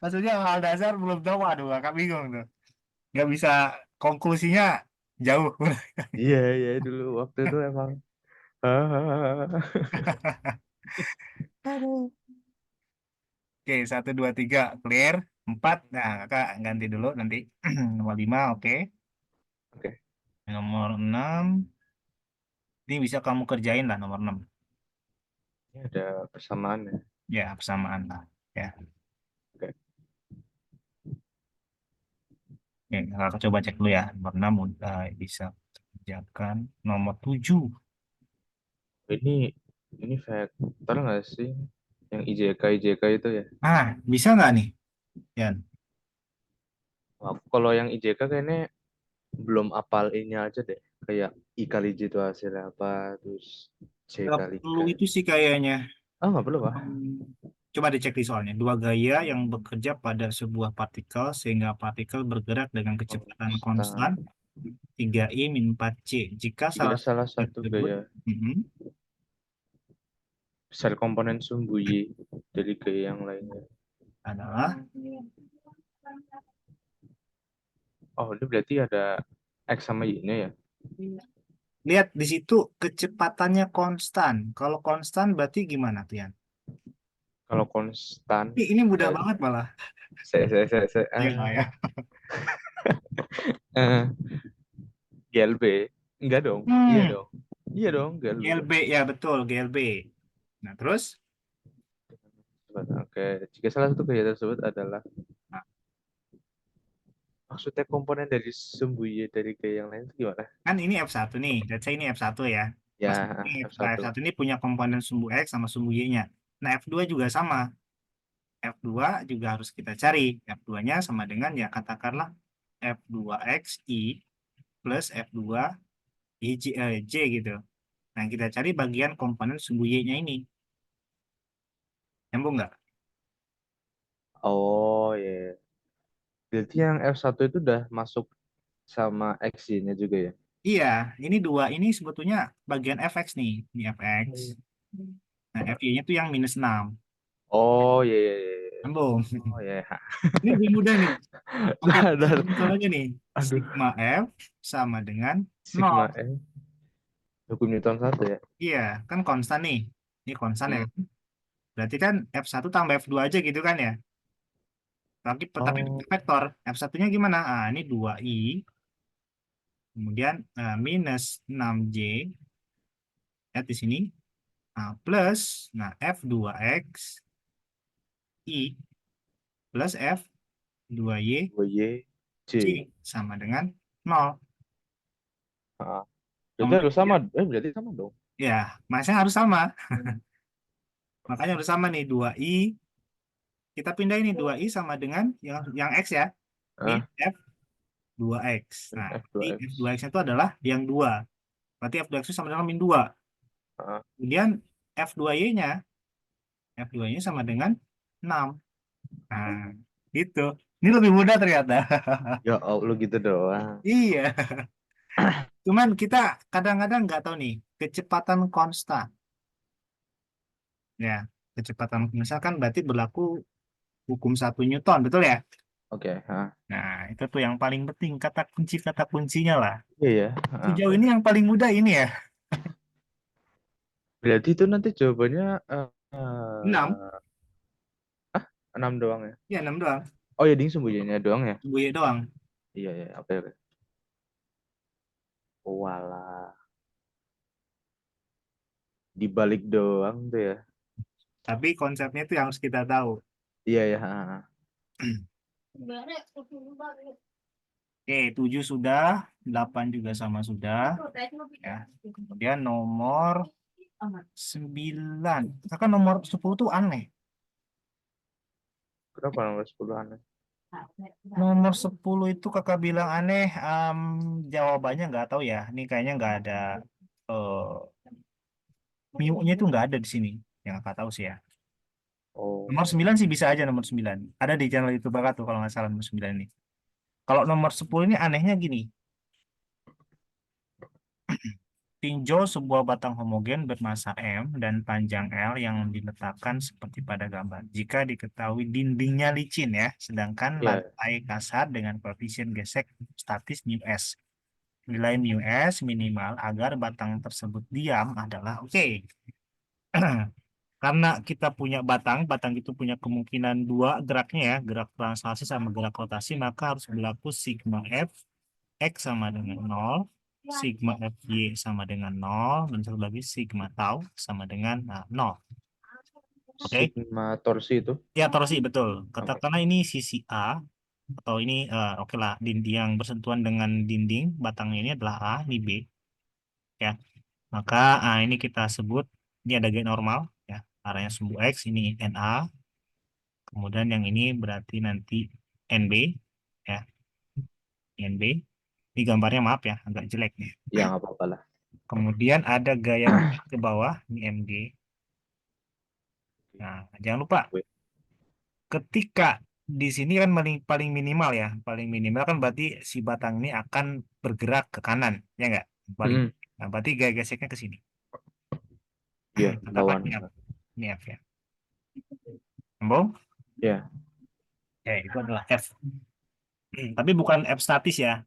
Maksudnya hal dasar belum tahu, aduh, kakak bingung tuh. Nggak bisa, konklusinya jauh. Iya iya dulu waktu itu emang. Aduh. Oke, 1, 2, 3 clear. 4, nah kakak ganti dulu nanti. Nomor 5, oke. Oke, Nomor 6, ini bisa kamu kerjain lah nomor 6. ini ada persamaan ya. Ya, persamaan lah. Ya, Oke. oke, kakak coba cek dulu ya. Nomor 6 udah bisa kerjakan. Nomor 7. Ini vektor nggak sih? Yang IJK itu ya. Bisa nggak nih, Yan? Aku kalau yang IJK kayaknya belum apal ini aja deh. Kayak I kali J itu hasilnya apa, terus J Nggak kali K. perlu itu sih kayaknya. Oh, nggak perlu, Pak. Coba dicek di soalnya. Dua gaya yang bekerja pada sebuah partikel sehingga partikel bergerak dengan kecepatan konstan Konstan. 3I min 4C. Jika Jika salah salah satu satu tersebut gaya mhm, sel komponen sumbu Y dari gaya yang lainnya. adalah, Oh, ini berarti ada X sama Y-nya ya? lihat di situ kecepatannya konstan. Kalau konstan berarti gimana tuh, Yan? Kalau konstan, Ini mudah eh, banget malah. saya, Ya, ya. eh, GLB. Enggak dong. Iya Hmm, dong. Iya dong, GLB dong. GLB ya betul GLB. Nah terus, Oke, jika salah satu gaya tersebut adalah nah, maksudnya komponen dari sumbu Y dari gaya yang lain itu gimana? kan ini F1 nih. Let's say ini F1 ya. Mas ini Ya, F1. F1 ini punya komponen sumbu X sama sumbu Y-nya. Nah F2 juga sama. F2 juga harus kita cari. F2-nya sama dengan ya katakanlah F2XI plus F2J gitu. Nah, kita cari bagian komponen sumbu Y-nya ini. Nyambung nggak? Oh, ya. Berarti yang F1 itu udah masuk sama X-nya juga ya? Iya, ini dua ini sebetulnya bagian fx nih. Ini fx. Nah, FY-nya tuh yang -6. Oh, iya, iya, iya, iya. Nyambung. Oh, iya. Ini lebih mudah nih. Pakai Sadar. contoh aja nih. Aduh, Sigma F sama dengan nol. Sigma E. Hukum Newton satu ya? Iya, kan konstan nih. Ini konstan ya. Hmm. Berarti kan F1 tambah F2 aja gitu kan ya. Tapi Oh, vektor. F1-nya gimana? Ah, ini 2i. Kemudian -6j. Lihat di sini. Nah, plus. Nah, F2x I plus F2Y 2Y, J. C sama dengan 0. Ah, berarti Nomor harus sama. tiga. Berarti sama dong. Ya, masnya harus sama. Makanya harus sama nih 2i. Kita pindah ini 2i sama dengan yang X ya. Ini Ah, F2X. dan Nah, ini F2X. F2X itu adalah yang 2. Berarti F2X itu sama dengan -2. Ah, Kemudian F2Y-nya, F2Y-nya sama dengan 6. Nah, gitu. Ini lebih mudah ternyata. ya Allah gitu doang. Iya. Cuman kita kadang-kadang nggak tahu nih, kecepatan konstan. Ya, kecepatan misalkan berarti berlaku hukum 1 Newton, betul ya? Oke. Ah. Nah, itu tuh yang paling penting, kata kuncinya lah. Iya ya. Ah. Sejauh ini yang paling mudah ini ya. Berarti itu nanti jawabannya 6. 6 doang ya? Ya, 6 doang. Oh ya, ding sembunyinya doang ya? Buaya doang. Iya ya, oke oke. Walah, dibalik doang tuh ya. Tapi konsepnya itu yang harus kita tahu. Iya ya. Ah. Oke, 7 sudah, 8 juga sama sudah. Ya. Kemudian nomor 9. Kan nomor 10 tuh aneh. Kenapa nomor 10 aneh? Nomor 10 itu kakak bilang aneh, jawabannya nggak tahu ya. Ini kayaknya nggak ada, eh mu-nya itu nggak ada di sini. Yang kakak tahu sih ya. Oh, Nomor 9 sih bisa aja nomor 9. Ada di channel YouTube kakak tuh kalau nggak salah nomor 9 ini. Kalau nomor 10 ini anehnya gini. Tinjau sebuah batang homogen bermassa M dan panjang L yang diletakkan seperti pada gambar. Jika diketahui dindingnya licin ya, sedangkan iya. lantai kasar dengan koefisien gesek statis µs. Nilai µs minimal agar batang tersebut diam adalah oke. Karena kita punya batang, batang itu punya kemungkinan dua geraknya ya, gerak translasi sama gerak rotasi, maka harus berlaku sigma F X sama dengan 0, sigma FY sama dengan 0, dan satu lagi sigma tau sama dengan 0. Oke, Sigma torsi itu. ya torsi betul. Oke. Katakanlah ini sisi A, atau ini oke lah, dinding yang bersentuhan dengan dinding, batang ini adalah A, ini B. Ya, maka ini kita sebut, ini ada gain normal, ya, arahnya sumbu X, ini NA, kemudian yang ini berarti nanti NB, ya, NB. Ini gambarnya maaf ya, agak jelek nih. Ya nggak apa-apa lah. Kemudian ada gaya ke bawah, ini MG. Nah, jangan lupa, Wait. ketika di sini kan paling minimal ya, paling minimal kan berarti si batang ini akan bergerak ke kanan, ya enggak? Paling. Mm-mm. Nah, berarti gaya geseknya ke sini. Iya, Katakanlah lawan. Ini F ya. Nyambung? Ya. Ya, itu adalah F. Tapi bukan F statis ya.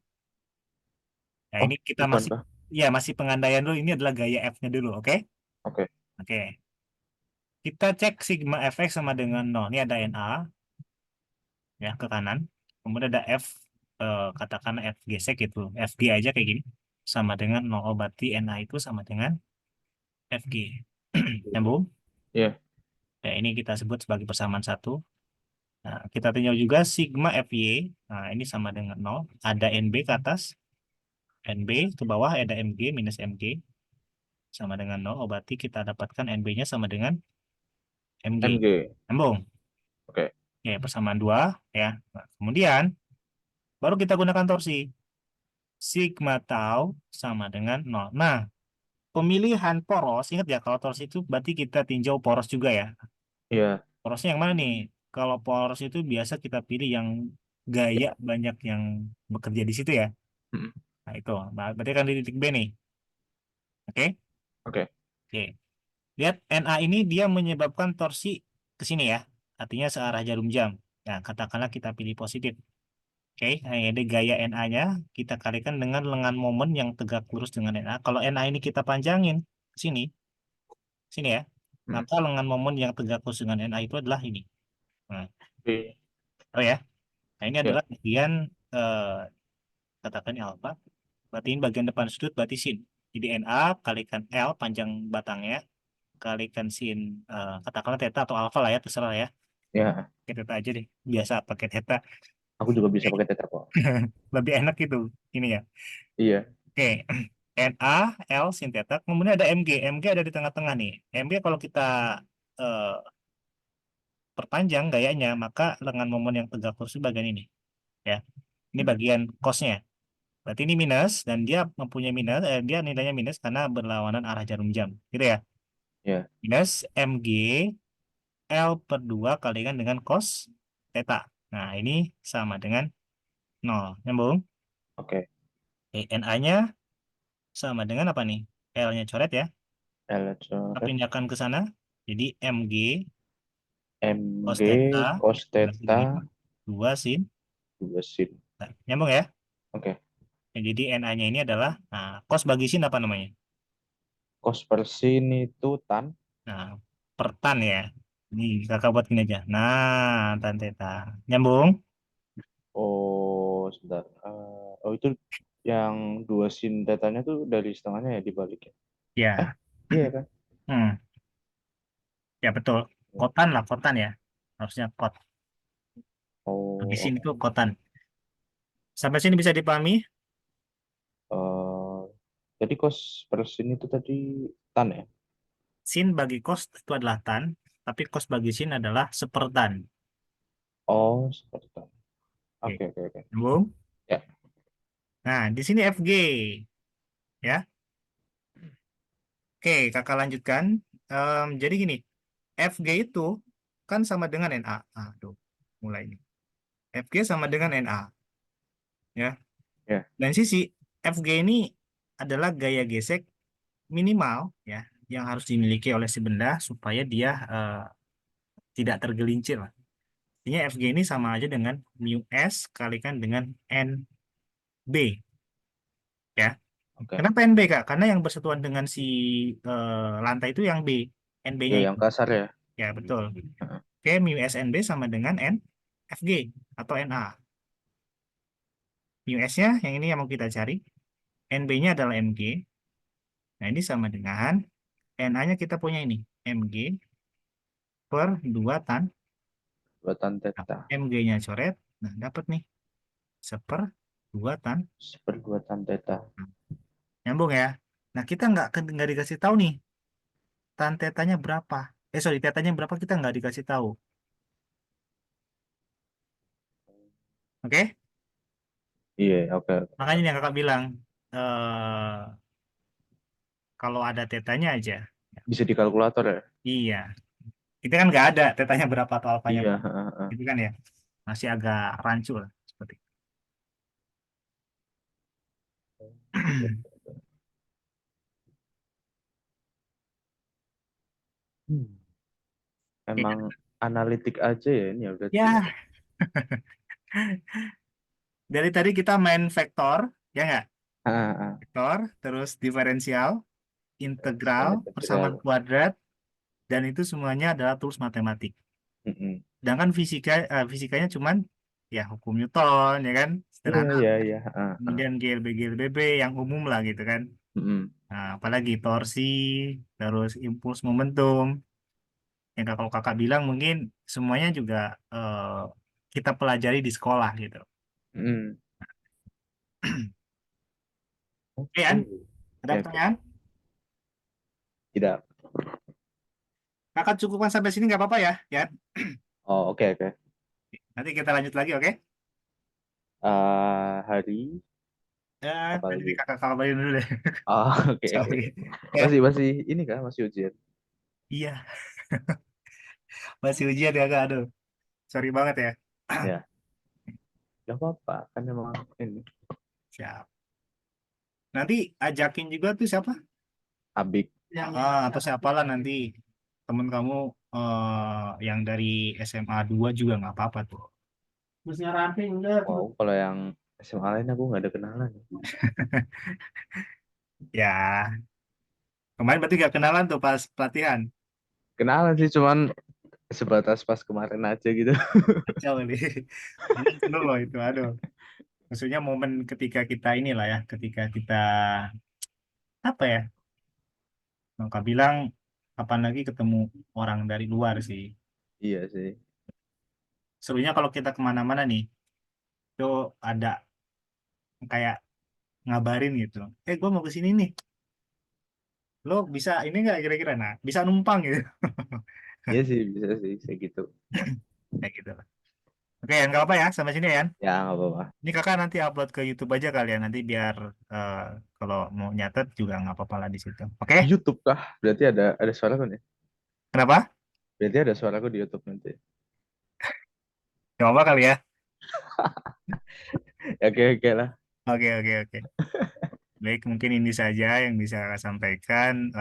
Nah, Oh, ini kita bukan masih, kah? ya masih pengandaian dulu. Ini adalah gaya F-nya dulu, oke? Oke. Oke. kita cek sigma fx sama dengan 0. Ini ada NA ya ke kanan. Kemudian ada F, katakanlah F gesek gitu. FG aja kayak gini. Sama dengan 0. Oh, berarti NA itu sama dengan FG. Nyambung? Iya. Ya, ini kita sebut sebagai persamaan satu. Nah, kita tinjau juga sigma FY. Nah, ini sama dengan 0. Ada NB ke atas. NB ke bawah ada MG minus MG. Sama dengan 0. Oh, berarti kita dapatkan NB-nya sama dengan MG. MG. Nyambung? Oke. Ya, persamaan dua. Ya. Nah, kemudian, baru kita gunakan torsi. Sigma tau sama dengan 0. Nah, pemilihan poros, ingat ya, kalau torsi itu berarti kita tinjau poros juga ya. Iya. Porosnya yang mana nih? Kalau poros itu biasa kita pilih yang gaya banyak yang bekerja di situ ya. Mm. Nah, itu. Nah, berarti kan di titik B nih. Oke? Oke. Oke. Lihat NA ini dia menyebabkan torsi ke sini ya. Artinya searah jarum jam. Nah, katakanlah kita pilih positif. Oke, nah, jadi gaya NA-nya kita kalikan dengan lengan momen yang tegak lurus dengan NA. Kalau NA ini kita panjangin ke sini, sini ya, Mm. maka lengan momen yang tegak lurus dengan NA itu adalah ini. Nah, Oke. oh ya, nah ini Ya. adalah bagian katakan ini alfa. Berarti ini bagian depan sudut berarti sin. Jadi NA kalikan L panjang batangnya kalikan sin, katakanlah theta atau alfa lah ya, terserah ya. Ya. Pakai theta aja deh. Biasa pakai theta. Aku juga bisa pakai tetap kok. Lebih enak gitu ini ya. Iya. Oke, Na, L, sin theta. Kemudian ada Mg. Mg ada di tengah-tengah nih. Mg kalau kita eh, perpanjang gayanya, maka lengan momen yang tegak lurus itu bagian ini. Ya, ini Mm. bagian cosnya. Berarti ini minus, dan dia mempunyai minus, dia nilainya minus karena berlawanan arah jarum jam. Gitu ya. Ya. Minus Mg L per 2 kalikan dengan cos theta. Nah, ini sama dengan 0. Nyambung? Oke. Na-nya sama dengan apa nih? L-nya coret ya. L Kita coret. pindahkan ke sana. Jadi Mg cos MG theta cos bagi theta 2 sin. 2 sin. Nah, nyambung ya. Oke. Ya, jadi Na-nya ini adalah, nah, cos bagi sin apa namanya? Cos per sin itu tan. Nah, per tan ya. Ini kakak buat gini aja. Nah, tan theta. Nyambung? Oh, sebentar. Oh, itu yang 2 sin tetanya tuh dari setengahnya ya dibalik ya? Eh, Ya. iya kan? Hmm, ya betul. Kotan lah, kotan ya. Harusnya kot. Bagi Oh, sin oke. itu kotan. Sampai sini bisa dipahami? Eh, jadi cos per sin itu tadi tan ya? Sin bagi cos itu adalah tan, tapi cos bagi sin adalah sepertan. Oh, seperti tan. Oke. Oke, oke, oke. Nyambung? Ya. Nah, di sini FG ya. Oke, kakak lanjutkan. Jadi gini, FG itu kan sama dengan NA. Aduh, mulai ini. FG sama dengan NA ya. Ya. Dan sisi FG ini adalah gaya gesek minimal ya yang harus dimiliki oleh si benda supaya dia tidak tergelincir lah. Artinya FG ini sama aja dengan mu S kalikan dengan NB ya. Oke. Kenapa NB Kak? Karena yang bersatuan dengan si lantai itu yang B, Ya, NB-nya yang itu. kasar ya. Ya, betul. Heeh. Oke, mu SNB sama dengan NFG atau NA. Mu S-nya yang ini yang mau kita cari. NB-nya adalah MG. Nah, ini sama dengan NA-nya kita punya ini. MG per 2 tan. Buatan Nah, theta. MG-nya coret. Nah, dapat nih. Seper 2 tan. Seperbuatan theta. Nah, nyambung ya. Nah, kita nggak dikasih tahu nih. Tan tetanya berapa. Sorry, tetanya berapa kita nggak dikasih tahu. Oke? Iya, oke, oke. Makanya yang kakak bilang. eh Kalau ada tetanya aja. Bisa di kalkulator ya? Iya. Itu kan nggak ada tetanya berapa atau alfanya Iya, berapa. heeh, heeh. Itu kan ya. Masih agak rancu lah. Seperti itu. Oke. Hmm. Iya. Emang analitik aja ya ini ya berarti ya. Ya, dari tadi kita main vektor, ya nggak? Ah, ah. Vektor, terus diferensial, Diferensial integral, persamaan integral. kuadrat, dan itu semuanya adalah tools matematik. Mm-mm. Sedangkan fisikanya cuman ya hukum Newton ya kan, Iya, sederhana. iya, iya. Kemudian GLB GLBB yang umum lah gitu kan. Mm-mm. Nah, apalagi torsi, terus impuls momentum. Yang kalau kakak bilang mungkin semuanya juga kita pelajari di sekolah gitu. Mm. Oke, Yan, Oke. ada Oke, oke. pertanyaan? Tidak. Kakak cukupkan sampai sini nggak apa-apa ya, Yan? Oh, oke, oke. Nanti kita lanjut lagi, oke? Hari apa Nanti lagi? kakak kabarin dulu deh. Oh, oke, oke. Sorry. Ya, Masih ini kah? Masih ujian? iya, masih ujian ya kak. Aduh, sorry banget ya. Ya, nggak apa-apa. Kan emang ini Siap. Nanti ajakin juga tuh siapa? Abik. Atau siapalah nanti temen kamu yang dari SMA 2 juga nggak apa-apa tuh. Terusnya ramping udah. Wow, kalau yang SMA lain aku nggak ada kenalan. Ya, kemarin berarti nggak kenalan tuh pas pelatihan. Kenalan sih, cuman sebatas pas kemarin aja gitu. Kacau nih. Ini seru loh itu, aduh. Maksudnya momen ketika kita inilah ya, ketika kita apa ya? Kak bilang kapan lagi ketemu orang dari luar sih. Iya sih. Serunya kalau kita kemana-mana nih, itu ada kayak ngabarin gitu. Gue mau ke sini nih. Lo bisa ini nggak kira-kira? Nah, bisa numpang gitu. Iya sih, bisa sih, kayak gitu. Kayak gitu lah. Oke, Yan, nggak apa ya. Sampai sini ya, Yan. Ya, nggak apa-apa. Ini kakak nanti upload ke YouTube aja kali ya. Nanti biar eh, kalau mau nyatet juga nggak apa-apa lah di situ. Oke? Di YouTube kah? Berarti ada suaraku nih. Kenapa? Berarti ada suaraku di YouTube nanti. Nggak apa kali ya. Ya, oke, oke lah. Oke, oke, oke. Baik, mungkin ini saja yang bisa kakak sampaikan.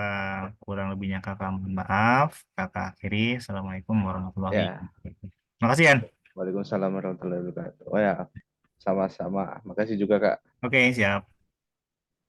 Kurang lebihnya kakak mohon maaf. Kakak akhiri. Assalamualaikum warahmatullahi Ya, wabarakatuh. Makasih, Yan. Waalaikumsalam warahmatullahi wabarakatuh. Oh ya, sama-sama. Makasih juga, Kak. Oke, siap.